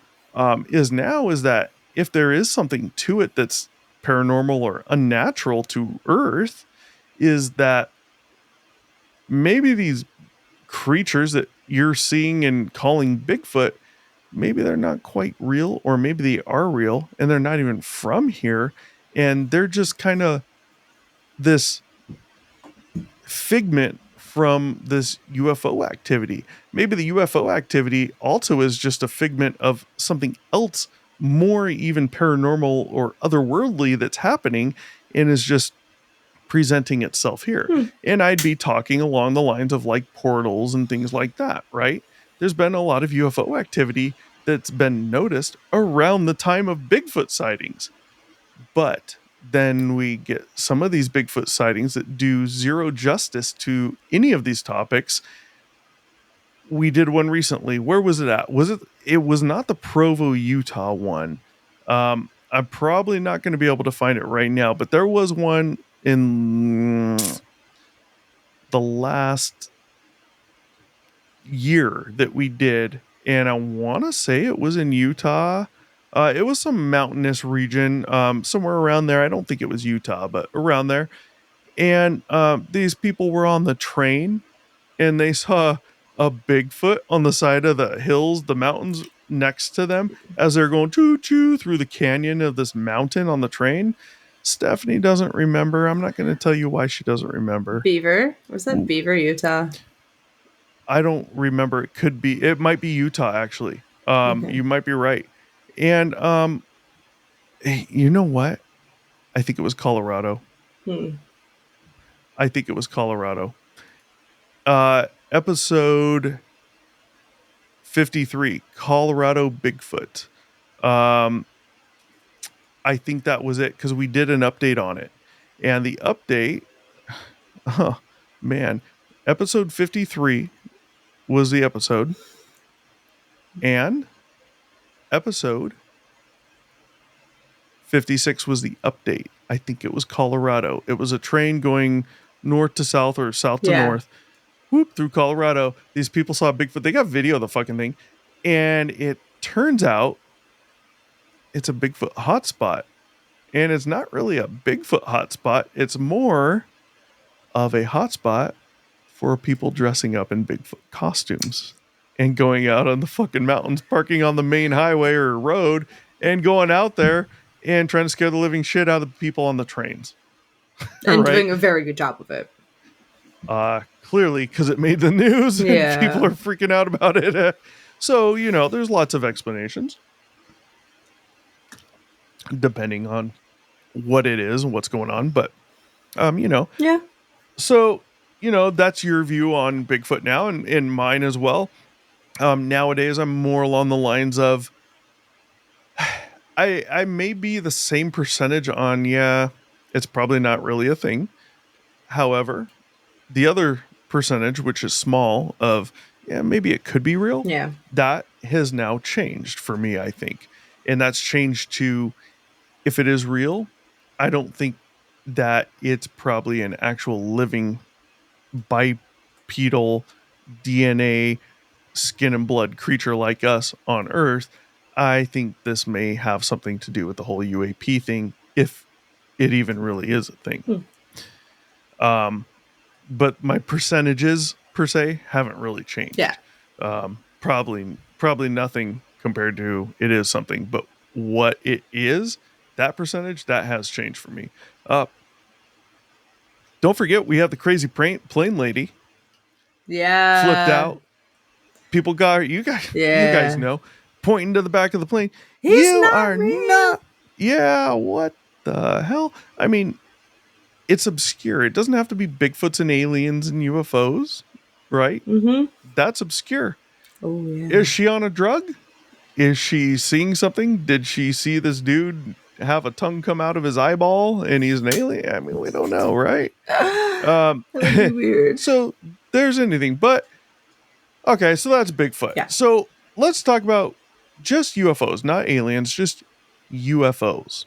is now is that if there is something to it that's paranormal or unnatural to Earth, is that maybe these creatures that you're seeing and calling Bigfoot, maybe they're not quite real, or maybe they are real and they're not even from here. And they're just kind of this figment from this UFO activity. Maybe the UFO activity also is just a figment of something else more even paranormal or otherworldly that's happening and is just presenting itself here. Hmm. And I'd be talking along the lines of like portals and things like that, right? There's been a lot of UFO activity that's been noticed around the time of Bigfoot sightings. But then we get some of these Bigfoot sightings that do zero justice to any of these topics. We did one recently. Where was it at? It was not the Provo, Utah one. I'm probably not going to be able to find it right now, but there was one in the last year that we did, and I want to say it was in Utah. It was some mountainous region, somewhere around there. I don't think it was Utah, but around there. And these people were on the train, and they saw a Bigfoot on the side of the hills, the mountains next to them, as they're going choo choo through the canyon of this mountain on the train. Stephanie doesn't remember. I'm not going to tell you why she doesn't remember. Beaver. Was that Beaver, Utah? I don't remember. It might be Utah actually. Okay. You might be right. And you know what? I think it was Colorado. Hmm. I think it was Colorado. Episode 53, Colorado Bigfoot. Um, I think that was it because we did an update on it. And the update, oh man, episode 53 was the episode, and episode 56 was the update. I think it was Colorado. It was a train going north to south or south to Yeah. north, whoop, through Colorado. These people saw Bigfoot. They got video of the fucking thing. And it turns out it's a Bigfoot hotspot. And it's not really a Bigfoot hotspot, it's more of a hotspot for people dressing up in Bigfoot costumes and going out on the fucking mountains, parking on the main highway or road, and going out there and trying to scare the living shit out of the people on the trains. And Right? doing a very good job of it. Clearly, because it made the news and people Yeah. are freaking out about it. So, there's lots of explanations depending on what it is and what's going on. But, Yeah. so, that's your view on Bigfoot now, and mine as well. Nowadays, I'm more along the lines of I may be the same percentage on, yeah, it's probably not really a thing. However, the other percentage, which is small, of, yeah, maybe it could be real, Yeah. that has now changed for me, I think. And that's changed to, if it is real, I don't think that it's probably an actual living bipedal DNA, skin and blood creature like us on Earth. I think this may have something to do with the whole UAP thing, if it even really is a thing. Hmm. Um, but my percentages per se haven't really Yeah. changed. Probably nothing compared to it is something, but what it is, that percentage, that has changed for me. Don't forget we have the crazy plane lady flipped Yeah. out. People got her. You guys Yeah. know, pointing to the back of the plane. He's You not are real. not. Yeah, what the hell? I mean, it's obscure. It doesn't have to be Bigfoots and aliens and UFOs, right? Mm-hmm. That's obscure. Oh yeah. Is she on a drug? Is she seeing something? Did she see this dude have a tongue come out of his eyeball and he's an alien? I mean, we don't know, right? That would be weird. So there's anything. But okay, so that's Bigfoot. Yeah. So let's talk about just UFOs, not aliens, just UFOs.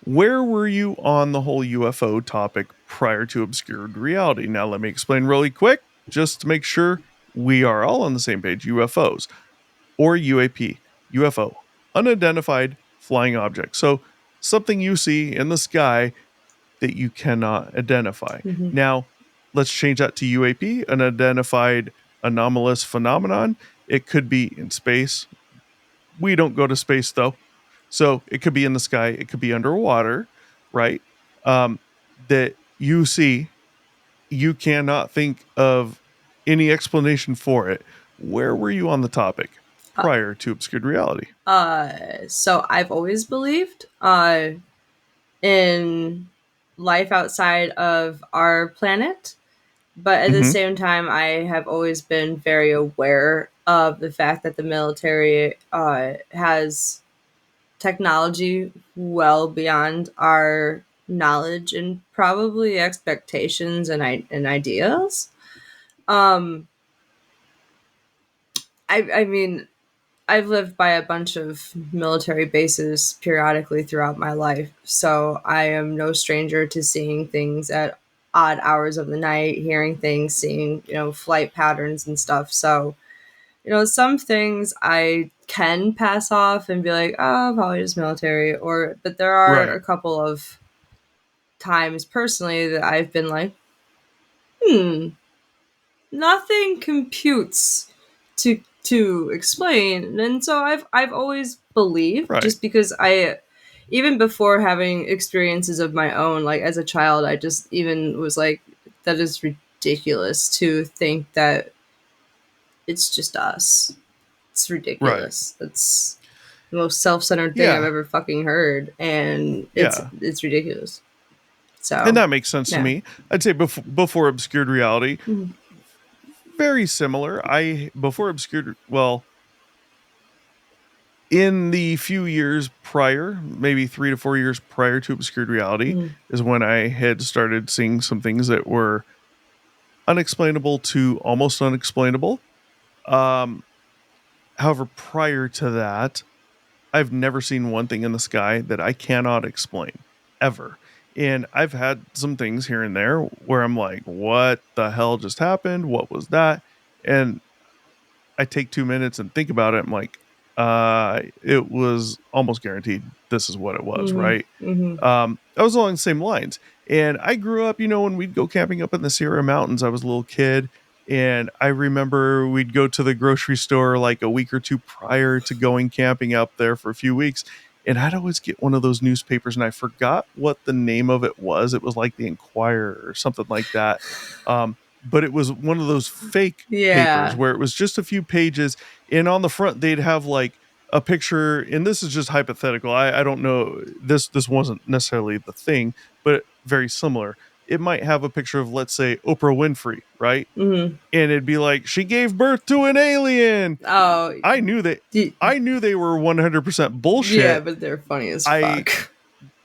Where were you on the whole UFO topic prior to Obscured Reality? Now, let me explain really quick, just to make sure we are all on the same page. UFOs or UAP, UFO, unidentified flying object. So, something you see in the sky that you cannot identify. Mhm. Now, let's change that to UAP, an identified anomalous phenomenon. It could be in space. We don't go to space though. So it could be in the sky, it could be underwater, right? Um, that you see, you cannot think of any explanation for it. Where were you on the topic Uh, prior to Obscured Reality? so I've always believed in life outside of our planet, but at the Mm-hmm. same time, I have always been very aware of the fact that the military has technology well beyond our knowledge and probably expectations and ideas. Um, I mean, I've lived by a bunch of military bases periodically throughout my life, so I am no stranger to seeing things at odd hours of the night, hearing things, seeing, flight patterns and stuff. So, some things I can pass off and be like, oh, probably just military, but there are Right, a couple of times personally that I've been like, hmm, nothing computes to explain. And so I've always believed, right, just because I, even before having experiences of my own, like as a child, I just even was like, that is ridiculous to think that it's just us. It's right. ridiculous. That's the most self-centered thing I've Yeah, ever fucking heard, and it's yeah. it's ridiculous. And So that makes sense to yeah. me. I'd say before Obscured Reality, Mhm. very similar. Before Obscured, well, in the few years prior, maybe 3 to 4 years prior to Obscured Reality, Mhm. is when I had started seeing some things that were unexplainable to almost unexplainable. Um, However, prior to that, I've never seen one thing in the sky that I cannot explain ever. And I've had some things here and there where I'm like, what the hell just happened? What was that? And I take 2 minutes and think about it. I'm like, it was almost guaranteed this is what it was, Mhm. right? Mhm. I was along the same lines. And I grew up, when we'd go camping up in the Sierra Mountains, I was a little kid. And I remember we'd go to the grocery store like a week or two prior to going camping out there for a few weeks. And I'd always get one of those newspapers, and I forgot what the name of it was. It was like the Enquirer or something like that. But it was one of those fake papers Yeah. where it was just a few pages. And on the front, they'd have like a picture, and this is just hypothetical. I don't know, this wasn't necessarily the thing, but very similar. It might have a picture of, let's say, Oprah Winfrey, right? Mhm. And it'd be like, she gave birth to an alien. Oh, I knew that y- I knew they were 100% yeah, bullshit. but they're funny as I fuck.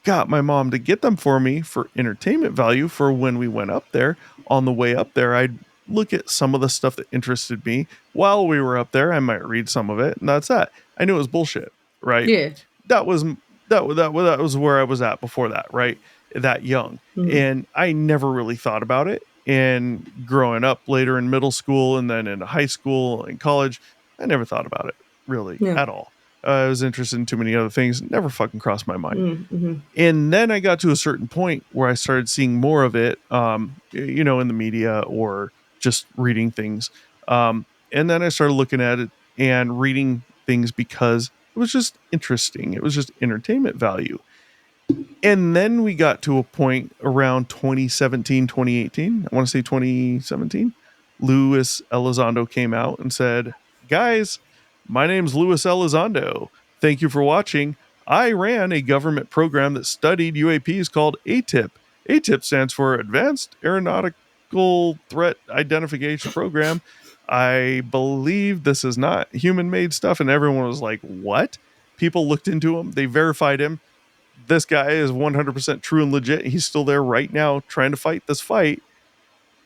got my mom to get them for me for entertainment value for when we went up there. On the way up there, I'd look at some of the stuff that interested me. While we were up there, I might read some of it, and that's that. I knew it was bullshit, right? Yeah. That was that was where I was at before that, right? That young. Mhm. And I never really thought about it. And growing up later in middle school and then in high school and college, I never thought about it really Yeah. at all. I was interested in too many other things, never fucking crossed my mind. Mhm. And then I got to a certain point where I started seeing more of it, in the media or just reading things. And then I started looking at it and reading things because it was just interesting. It was just entertainment value. And then we got to a point around 2017, 2018. I want to say 2017. Louis Elizondo came out and said, "Guys, my name's Louis Elizondo. Thank you for watching. I ran a government program that studied UAPs called ATIP. ATIP stands for Advanced Aeronautical Threat Identification Program. I believe this is not human made stuff." And everyone was like, "What?" People looked into him, they verified him. This guy is 100% true and legit. He's still there right now trying to fight this fight.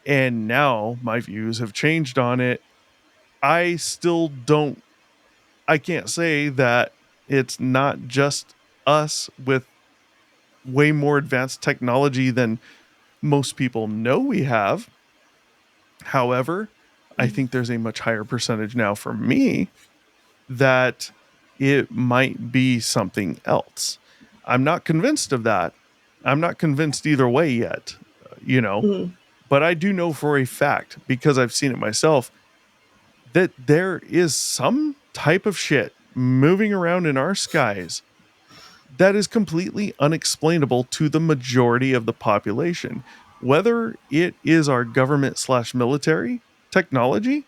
And now my views have changed on it. I still don't, I can't say that it's not just us with way more advanced technology than most people know we have. However, I think there's a much higher percentage now for me that it might be something else. I'm not convinced of that. I'm not convinced either way yet, Mhm. but I do know for a fact, because I've seen it myself, that there is some type of shit moving around in our skies that is completely unexplainable to the majority of the population. Whether it is our government slash military technology,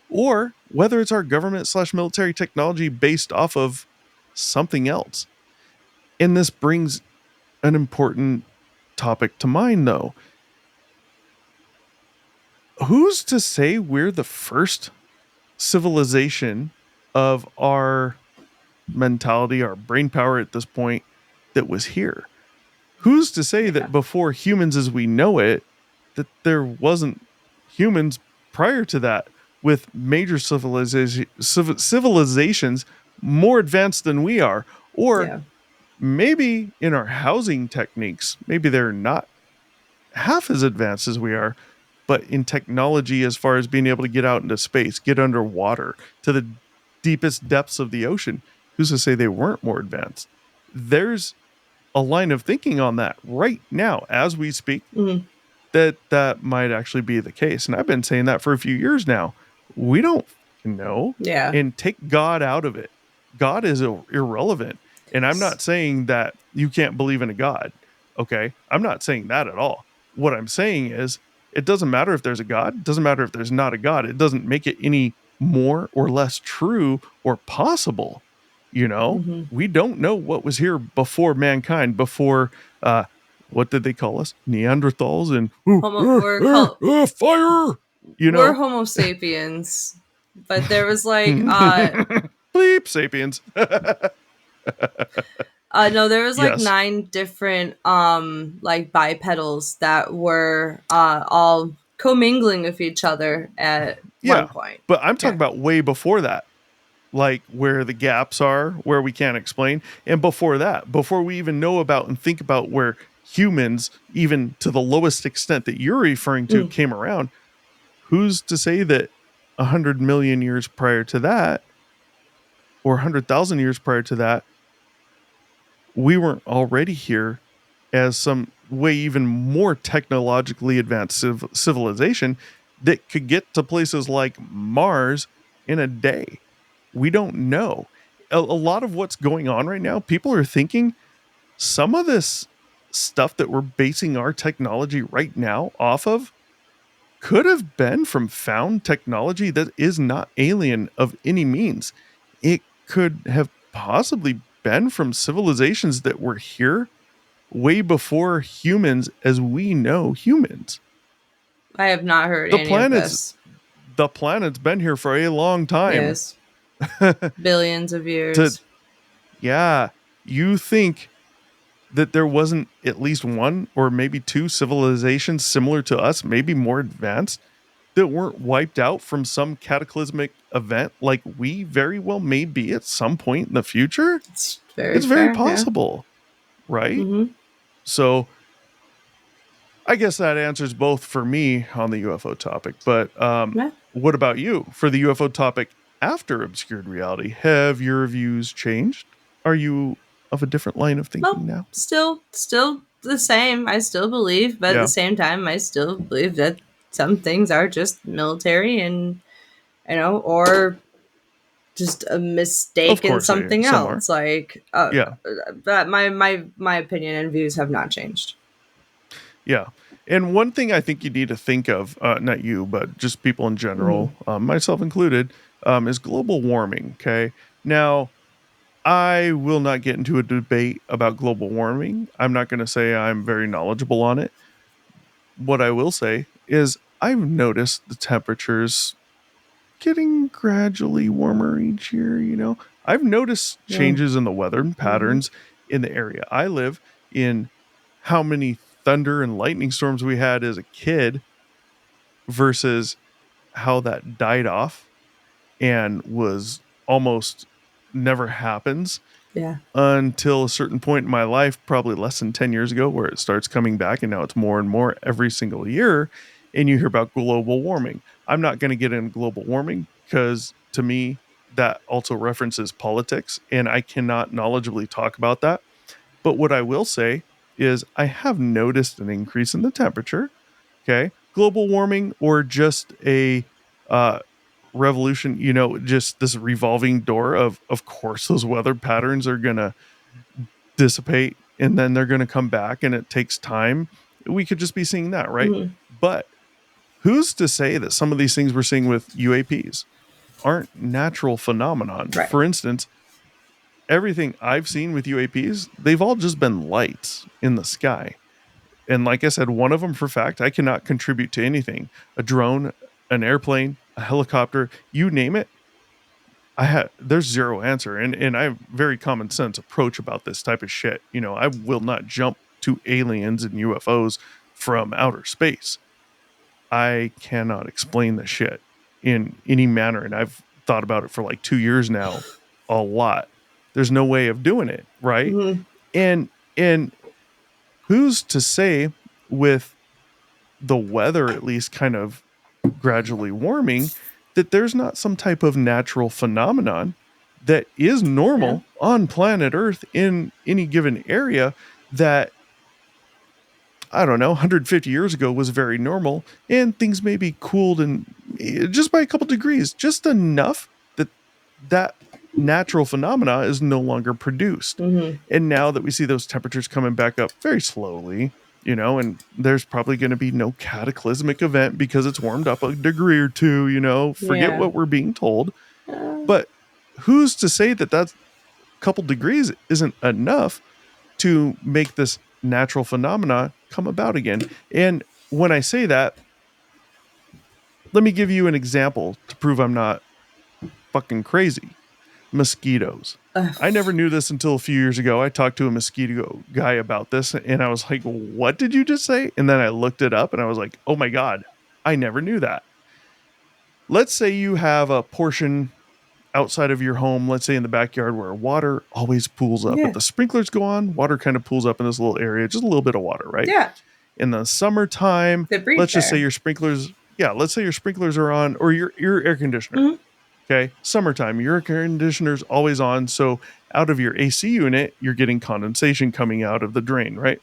or whether it's our government slash military technology based off of something else. And this brings an important topic to mind, though. Who's to say we're the first civilization of our mentality, our brain power at this point, that was here? Who's to say Yeah. that before humans as we know it, that there wasn't humans prior to that with major civilizations more advanced than we are? Or Yeah. maybe in our housing techniques, maybe they're not half as advanced as we are, but in technology, as far as being able to get out into space, get underwater to the deepest depths of the ocean, who's to say they weren't more advanced? There's a line of thinking on that right now as we speak, Mhm. that might actually be the case. And I've been saying that for a few years now. We don't fucking know. Yeah. And take God out of it. God is irrelevant. And I'm not saying that you can't believe in a God. Okay. I'm not saying that at all. What I'm saying is it doesn't matter if there's a God, it doesn't matter if there's not a God. It doesn't make it any more or less true or possible. Hmm. We don't know what was here before mankind, before what did they call us? Neanderthals and fire. You We're know, Homo sapiens, but there was like bleep sapiens. no, there was like Yes, 9 different like bipedals that were all commingling with each other at one yeah, point. but I'm talking Yeah. about way before that, like where the gaps are, where we can't explain, and before that, before we even know about and think about where humans, even to the lowest extent that you're referring to, Mm. came around. Who's to say that 100 million years prior to that, or 100,000 years prior to that, we weren't already here as some way even more technologically advanced civilization that could get to places like Mars in a day? We don't know. A lot of what's going on right now, people are thinking some of this stuff that we're basing our technology right now off of could have been from found technology that is not alien of any means. It could have possibly been from civilizations that were here way before humans as we know humans. I have not heard The any of planet's this. the planet's been here for a long time. Yes. Billions of To years. Yeah, you think that there wasn't at least one or maybe two civilizations similar to us, maybe more advanced, that weren't wiped out from some cataclysmic event like we very well may be at some point in the future? It's very It's very fair. Yeah. possible, right? Hmm. So I guess that answers both for me on the UFO topic. But Yeah. what about you for the UFO topic after obscured reality? Have your views changed? Are you of a different line of Well, thinking now? still the same. I still believe, but at the Yeah, same time, I still believe that some things are just military and or just a of mistake in course, something some are. else. Like Yeah, that, my opinion and views have not changed. yeah. And one thing I think you need to think of, not you, but just people in Hmm. general, myself included, is global warming. Okay. Now, I will not get into a debate about global warming. I'm not going to say I'm very knowledgeable on it. What I will say is I've noticed the temperatures getting gradually warmer each year. I've noticed Mm. changes in the weather Hmm. patterns in the area I live in, how many thunder and lightning storms we had as a kid versus how that died off and was almost never happens. Yeah. until a certain point in my life, probably less than 10 years ago, where it starts coming back. And now it's more and more every single year. And you hear about global warming. I'm not going to get into global warming because to me, that also references politics. And I cannot knowledgeably talk about that. But what I will say is I have noticed an increase in the temperature. Okay. Global warming or just a uh, revolution, just this revolving door of course, those weather patterns are going to dissipate and then they're going to come back and it takes time. We could just be seeing that, right? Mhm. But who's to say that some of these things we're seeing with UAPs aren't natural phenomenon? Right. For instance, everything I've seen with UAPs, they've all just been lights in the sky. And like I said, one of them for fact, I cannot contribute to anything. A drone, an airplane, a helicopter, you name it. There's zero answer. And I have very common sense approach about this type of shit. I will not jump to aliens and UFOs from outer space. I cannot explain the shit in any manner. And I've thought about it for like 2 years now, a lot. There's no way of doing it, right? Mhm. And who's to say with the weather at least kind of gradually warming that there's not some type of natural phenomenon that is Yeah. normal on planet Earth in any given area that I don't know 150 years ago was very normal and things may be cooled and just by a couple degrees just enough that that natural phenomena is no longer produced. Mhm. And now that we see those temperatures coming back up very slowly, and there's probably going to be no cataclysmic event because it's warmed up a degree or two, forget Yeah. what we're being told. Uh, But who's to say that that couple degrees isn't enough to make this natural phenomena come about again? And when I say that, let me give you an example to prove I'm not fucking crazy. Mosquitoes. uh, I never knew this until a few years ago. I talked to a mosquito guy about this and I was like, "What did you just say?" And then I looked it up and I was like, "Oh my god, I never knew that." Let's say you have a portion outside of your home, let's say in the backyard where water always pools up. If yeah. the sprinklers go on, water kind of pools up in this little area, just a little bit of water, right? Yeah. In the summertime, They breed let's just say there. your sprinklers, yeah, let's say your sprinklers are on or your air conditioner. Mhm. Okay. Summertime, your air conditioner's always on. So out of your AC unit, you're getting condensation coming out of the drain, right?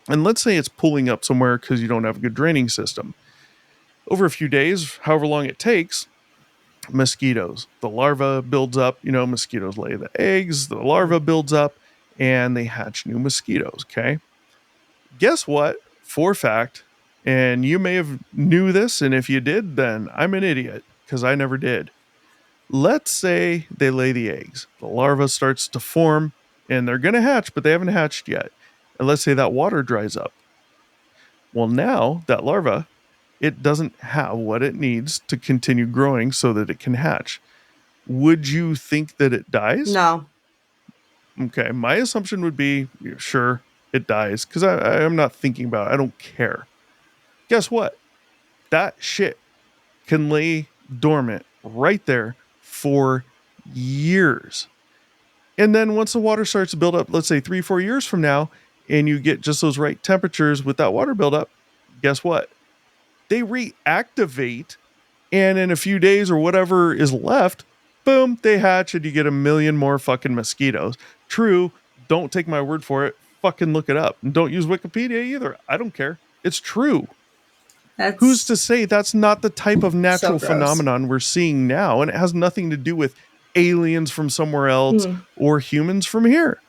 And let's say it's pulling up somewhere because you don't have a good draining system. Over a few days, however long it takes, mosquitoes, the larva builds up. Mosquitoes lay the eggs, the larva builds up, and they hatch new mosquitoes. Okay. Guess what? For fact, and you may have knew this, and if you did, then I'm an idiot because I never did. Let's say they lay the eggs. The larva starts to form and they're going to hatch, but they haven't hatched yet. And let's say that water dries up. Well, now that larva, it doesn't have what it needs to continue growing so that it can hatch. Would you think that it dies? No. Okay, my assumption would be sure, it dies because I'm not thinking about it. I don't care. Guess what? That shit can lay dormant right there for years. And then once the water starts to build up, let's say 3, 4 years from now, and you get just those right temperatures with that water buildup, guess what? They reactivate, and in a few days or whatever is left, boom, they hatch, and you get a million more fucking mosquitoes. True, don't take my word for it. Fucking look it up. And don't use Wikipedia either. I don't care. It's true. Who's That's to say that's not the type of so natural gross. phenomenon we're seeing now? And it has nothing to do with aliens from somewhere else Mhm. or humans from here.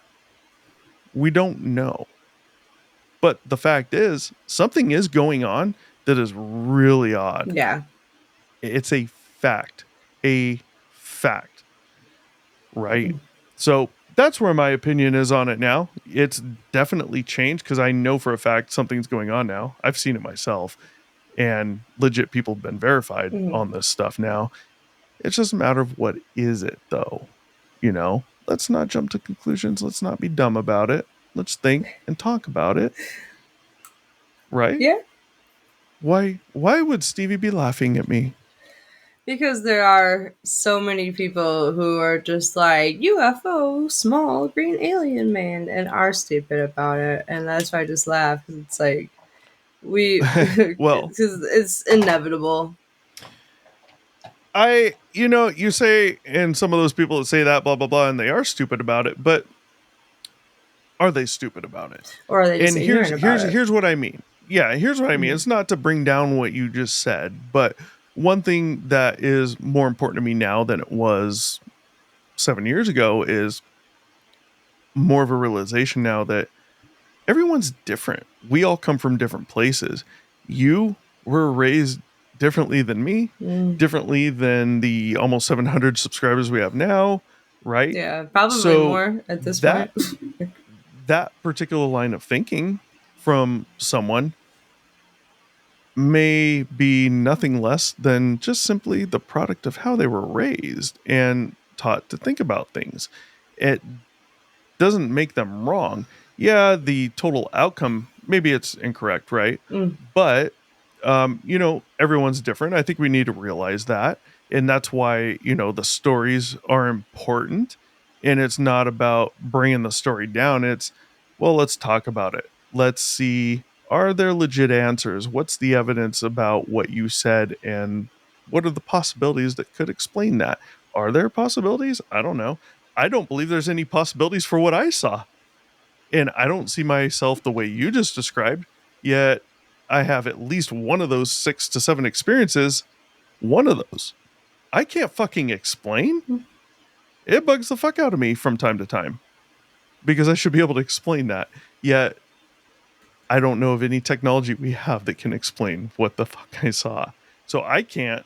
We don't know. But the fact is, something is going on that is really odd. Yeah. It's a fact. A fact, right? Mhm. So that's where my opinion is on it now. It's definitely changed because I know for a fact something's going on now. I've seen it myself, and legit people have been verified Mhm. on this stuff now. It's just a matter of what is it, though? Let's not jump to conclusions. Let's not be dumb about it. Let's think and talk about it, right? Yeah. Why would Stevie be laughing at me? Because there are so many people who are just like UFO, small green alien man, and are stupid about it, and that's why I just laugh because it's like we Well, because it's inevitable. you say, and some of those people that say that, blah, blah, blah, and they are stupid about it, but are they stupid about it? Or are they just And ignorant about it? here's what I mean. Yeah, here's what I mean. Mhm. It's not to bring down what you just said, but one thing that is more important to me now than it was 7 years ago is more of a realization now that everyone's different. We all come from different places. You were raised differently than me, Mm. differently than the almost 700 subscribers we have now, right? Yeah, probably So more at this point. that that particular line of thinking from someone may be nothing less than just simply the product of how they were raised and taught to think about things. It doesn't make them wrong. Yeah, the total outcome, maybe it's incorrect, right? Mm. But, everyone's different. I think we need to realize that. And that's why, the stories are important. And it's not about bringing the story down. It's, well, let's talk about it. Let's see, are there legit answers? What's the evidence about what you said? And what are the possibilities that could explain that? Are there possibilities? I don't know. I don't believe there's any possibilities for what I saw. And I don't see myself the way you just described, yet I have at least one of those 6 to 7 experiences. One of those I can't fucking explain. It bugs the fuck out of me from time to time because I should be able to explain that. Yet I don't know of any technology we have that can explain what the fuck I saw. So I can't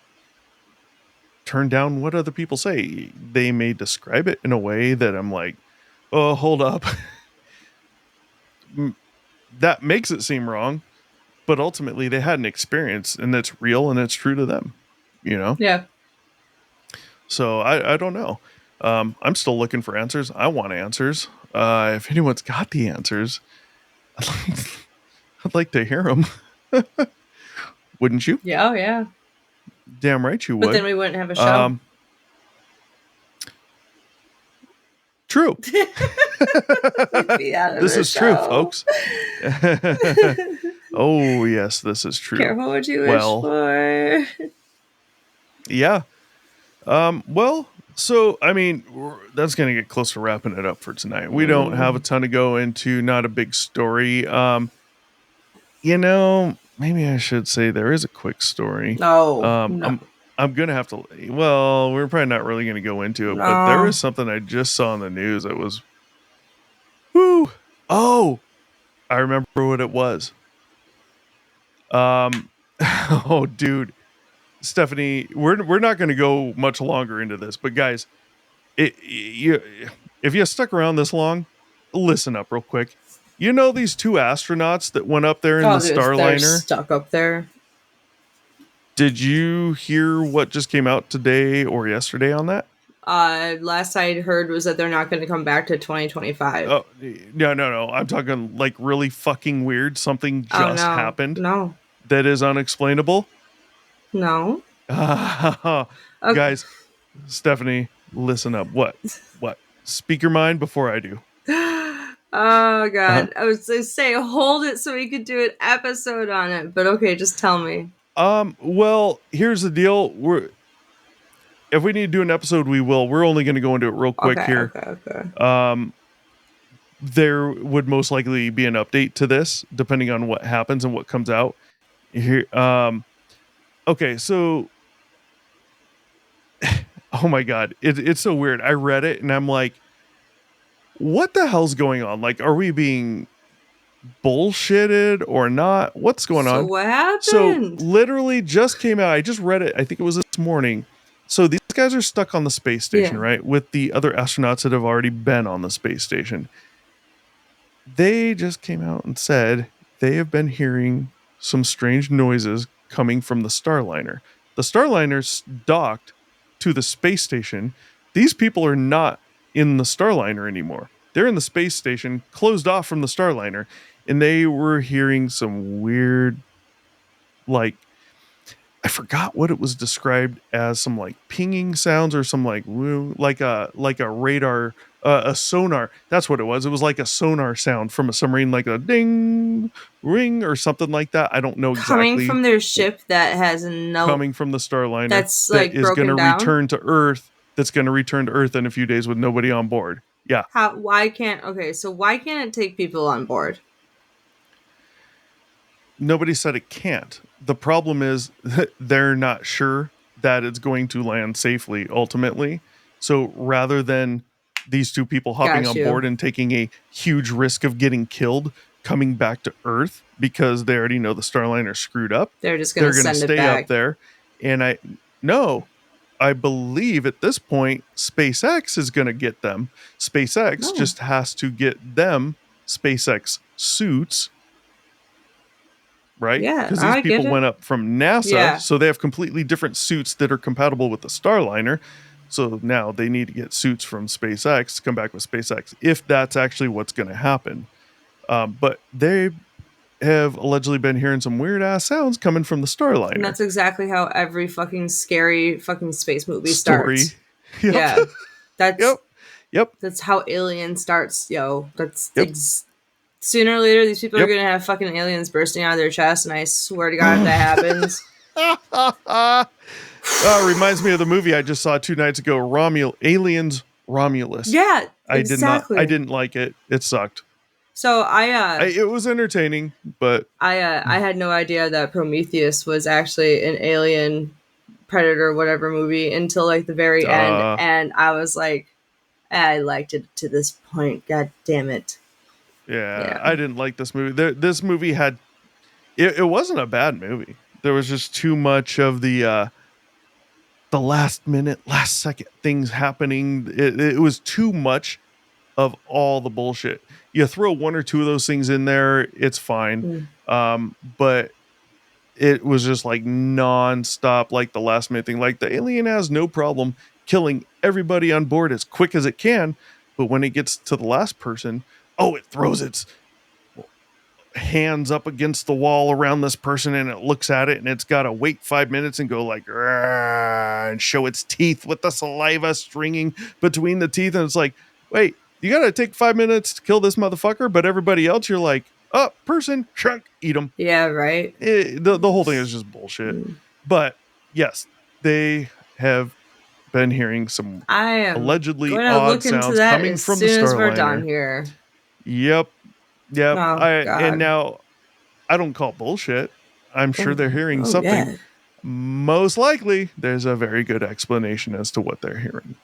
turn down what other people say. They may describe it in a way that I'm like, oh, hold up. That makes it seem wrong, but ultimately they had an experience and that's real and it's true to them, you know? Yeah. So I don't know. I'm still looking for answers. I want answers. If anyone's got the answers, I'd like to hear them. Wouldn't you? Yeah. Oh, yeah. Damn right you But then would. we wouldn't have a show. Um, True. We'd be out of This the is true, show. folks. Oh, yes, this is true. Careful what you wish Well, for. yeah. Well, so I mean, that's going to get close to wrapping it up for tonight. We don't have a ton to go into, not a big story. Maybe I should say there is a quick story. No. Um, No. I'm I'm gonna have to. Well, we're probably not really going to go into it, but there No. is something I just saw in the news that was, whoo. Oh, I remember what it was. Um, oh, dude, Stephanie, we're not going to go much longer into this, but guys, you if you stuck around this long, listen up real quick. You know these 2 astronauts that went up there in the Oh, they're Starliner? stuck up there. Did you hear what just came out today or yesterday on that? Last I heard was that they're not going to come back to 2025. Oh, no. I'm talking like really fucking weird. Something Oh, just no. happened No. that is unexplainable. No. Guys, Stephanie, listen up. What? What? Speak your mind before I do. Oh, Uh-huh. God. I was going to say hold it so we could do an episode on it. But okay, just tell me. Well, here's the deal. If we need to do an episode, we will. We're only going to go into it real quick Okay, here. okay, okay. There would most likely be an update to this, depending on what happens and what comes out here. Okay, so oh my god, it's so weird. I read it and I'm like, what the hell's going on? Like, are we being bullshitted or not? What's going So on? what So happened? literally just came out. I just read it. I think it was this morning. So these guys are stuck on the space station, Yeah. right? With the other astronauts that have already been on the space station. They just came out and said they have been hearing some strange noises coming from the Starliner. The Starliner's docked to the space station. These people are not in the Starliner anymore. They're in the space station, closed off from the Starliner, and they were hearing some weird, like, I forgot what it was described as, some like pinging sounds or some like woo, like a radar, a sonar. That's what it was. It was like a sonar sound from a submarine, like a ding, ring, or something like that. I don't know Coming exactly. from their ship that has no, Coming from the Starliner that's that like is going to broken down. return to Earth. That's going to return to Earth in a few days with nobody on board. Yeah, How? Why can't? Okay, so why can't it take people on board? nobody said it can't. The problem is that they're not sure that it's going to land safely ultimately. So rather than these two people hopping Got on you. board and taking a huge risk of getting killed coming back to Earth because they already know the Starliner screwed up, They're just gonna they're going to send it stay up back. there. And no, I believe at this point, SpaceX is going to get them. SpaceX No. just has to get them SpaceX suits, right? Yeah, Because these I get people it. went up from NASA, Yeah. so they have completely different suits that are compatible with the Starliner. So now they need to get suits from SpaceX to come back with SpaceX if that's actually what's going to happen. But they have allegedly been hearing some weird ass sounds coming from the And Starliner that's exactly how every fucking scary fucking space movie story. starts. Yep. Yeah. That's Yep. Yep. that's how Alien starts, yo. Yep. Sooner or later these people are Yep. gonna have fucking aliens bursting out of their chest, and I swear to God if that happens. Reminds me of the movie I just saw 2 nights ago, Aliens Romulus. Yeah, I exactly. didn't like it. It sucked. So I It was entertaining, but I had no idea that Prometheus was actually an alien predator whatever movie until like the very end, uh, and I was like, I liked it to this point. God damn it. yeah, Yeah. I didn't like this movie. This movie had it wasn't a bad movie. There was just too much of the last minute, last second things happening. It was too much of all the bullshit. You throw one or two of those things in there, it's fine. Mm. But it was just like nonstop, like the last minute thing. Like the alien has no problem killing everybody on board as quick as it can, but when it gets to the last person, oh, it throws its hands up against the wall around this person and it looks at it and it's got to wait 5 minutes and go like and show its teeth with the saliva stringing between the teeth. And it's like, wait, you got to take 5 minutes to kill this motherfucker, but everybody else you're like, oh, person shrunk, eat them. Yeah, right. The whole thing is just bullshit. Mm. But yes, they have been hearing some I am allegedly going to odd look into sounds that coming as from the soon as we're done Starliner. here. Yep. Yep. Oh And God. now I don't call it bullshit. I'm sure Oh, they're hearing oh something. yeah. Most likely, there's a very good explanation as to what they're hearing.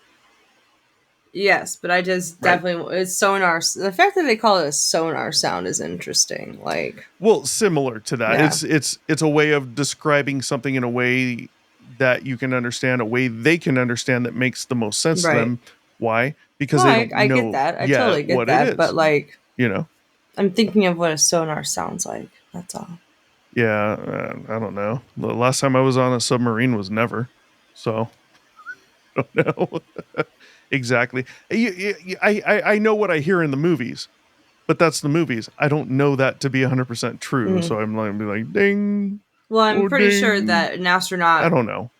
Yes, but I just Right. definitely it's sonar. The fact that they call it a sonar sound is interesting. Like, Well, similar to that. yeah, It's a way of describing something in a way that you can understand, a way they can understand that makes the most sense to right. them. Why? No, Because they don't I get know that. I totally yet get what it that. But is. like, You know? I'm thinking of what a sonar sounds like. That's all. Yeah, I don't know. The last time I was on a submarine was never. So I don't know exactly. I know what I hear in the movies, but that's the movies. I don't know that to be 100% true. Mhm. So I'm like, be like, ding, Well, I'm oh, pretty sure ding. that an I astronaut don't know.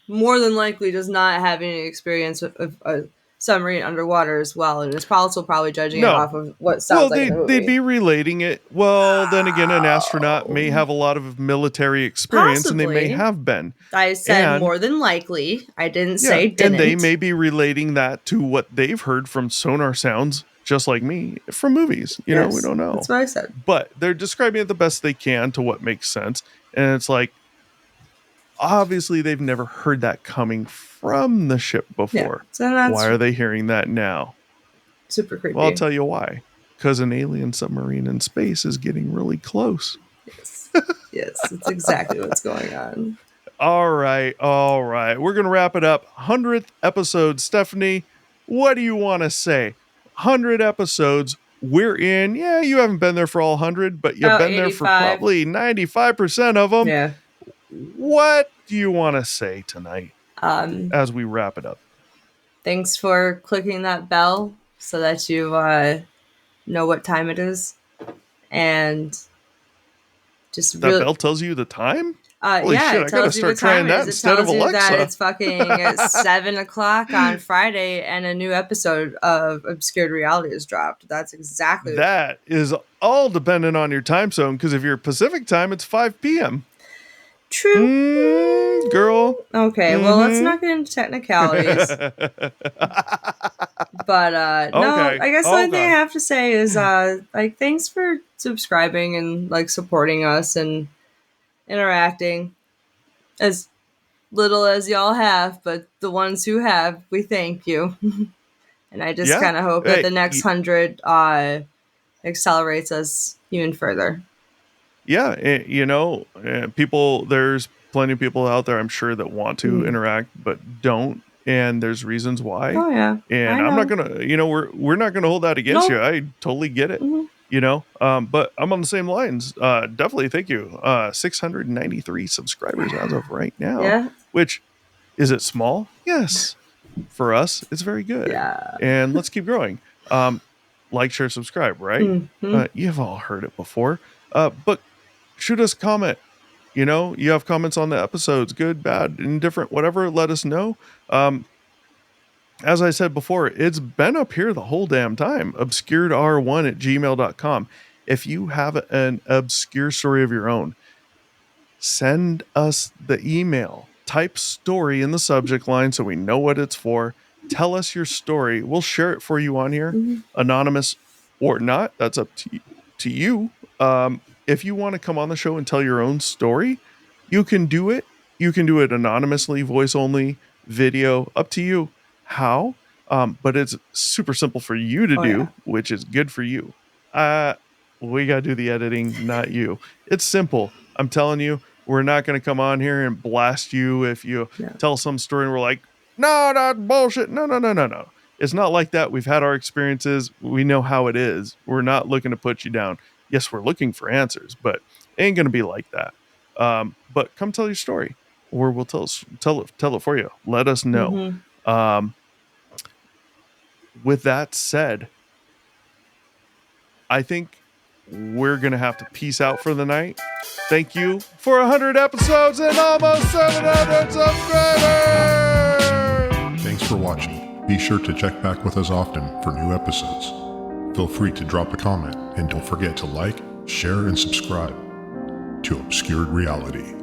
more than likely does not have any experience with a submarine underwater as well, and is also probably judging it off No. of what it sounds Well, like in the they'd movie. be relating it. Well, then again, an astronaut may Oh, have a lot of military experience, and they may possibly. have been. I said And more than likely. I didn't yeah, say and they didn't. may be relating that to what they've heard from sonar sounds, just like me, from movies. We Yes, don't that's know. what I said. But they're describing it the best they can to what makes sense. And it's like, obviously, they've never heard that coming from the ship Yeah, before. so Why that's are they hearing that now? super Well, I'll creepy. tell you why. Because an alien submarine in space is getting really close. Yes, yes, that's exactly what's going on. All right, all right. We're gonna wrap it up. 100th episode, Stephanie. What do you want to say? 100 episodes. We're in. Yeah, you haven't been there for all 100, but you've About been there for 85. probably 95% of them. Yeah. What do you want to say tonight Um, as we wrap it up? Thanks for clicking that bell so that you know what time it is, and just That really bell tells you the time? Holy Yeah, shit, it I gotta tells you start what time trying it that is. It instead of tells you that Alexa. it's fucking 7 o'clock on Friday and a new episode of Obscured Reality is dropped. That's exactly That is all dependent on your time zone, because if you're Pacific time, it's 5 p.m. true. Girl. Okay, well, let's not get into technicalities. But no, Okay. I guess the only thing I Okay. have to say is like thanks for subscribing and like supporting us and interacting. As little as y'all have, but the ones who have, we thank you. And I just Yeah. kind of hope that the next 100 accelerates us even further. Yeah. People, there's plenty of people out there, I'm sure, that want to interact but don't. And there's reasons why. Oh yeah, And I I'm not know. gonna, we're not gonna hold that against you. Nope. I totally get it. Mhm. But I'm on the same lines. Definitely thank you. 693 subscribers as of right now, Yeah, which is it small? Yes. For us, it's very good. yeah. And let's keep growing. Like, share, subscribe, right? Hmm. You've all heard it before. But shoot us a comment. You have comments on the episodes, good, bad, indifferent, whatever, let us know. As I said before, it's been up here the whole damn time. obscuredr1@gmail.com. If you have an obscure story of your own, send us the email. Type story in the subject line so we know what it's for. Tell us your story. We'll share it for you on here, Hmm. anonymous or not. That's up to you. If you want to come on the show and tell your own story, you can do it. You can do it anonymously, voice only, video, up to you how. But it's super simple for you to Oh yeah. do, which is good for you. We got to do the editing, not you. It's simple. I'm telling you, we're not going to come on here and blast you if you Yeah. tell some story and we're like, no, that's bullshit. No, no, no, no, no. It's not like that. We've had our experiences. We know how it is. We're not looking to put you down. Yes, we're looking for answers, but it ain't going to be like that. But come tell your story, or we'll tell it for you. Let us know. Hmm. Um, with that said, I think we're going to have to peace out for the night. Thank you for 100 episodes and almost 700 subscribers. Thanks for watching. Be sure to check back with us often for new episodes. Feel free to drop a comment and don't forget to like, share, and subscribe to Obscured Reality.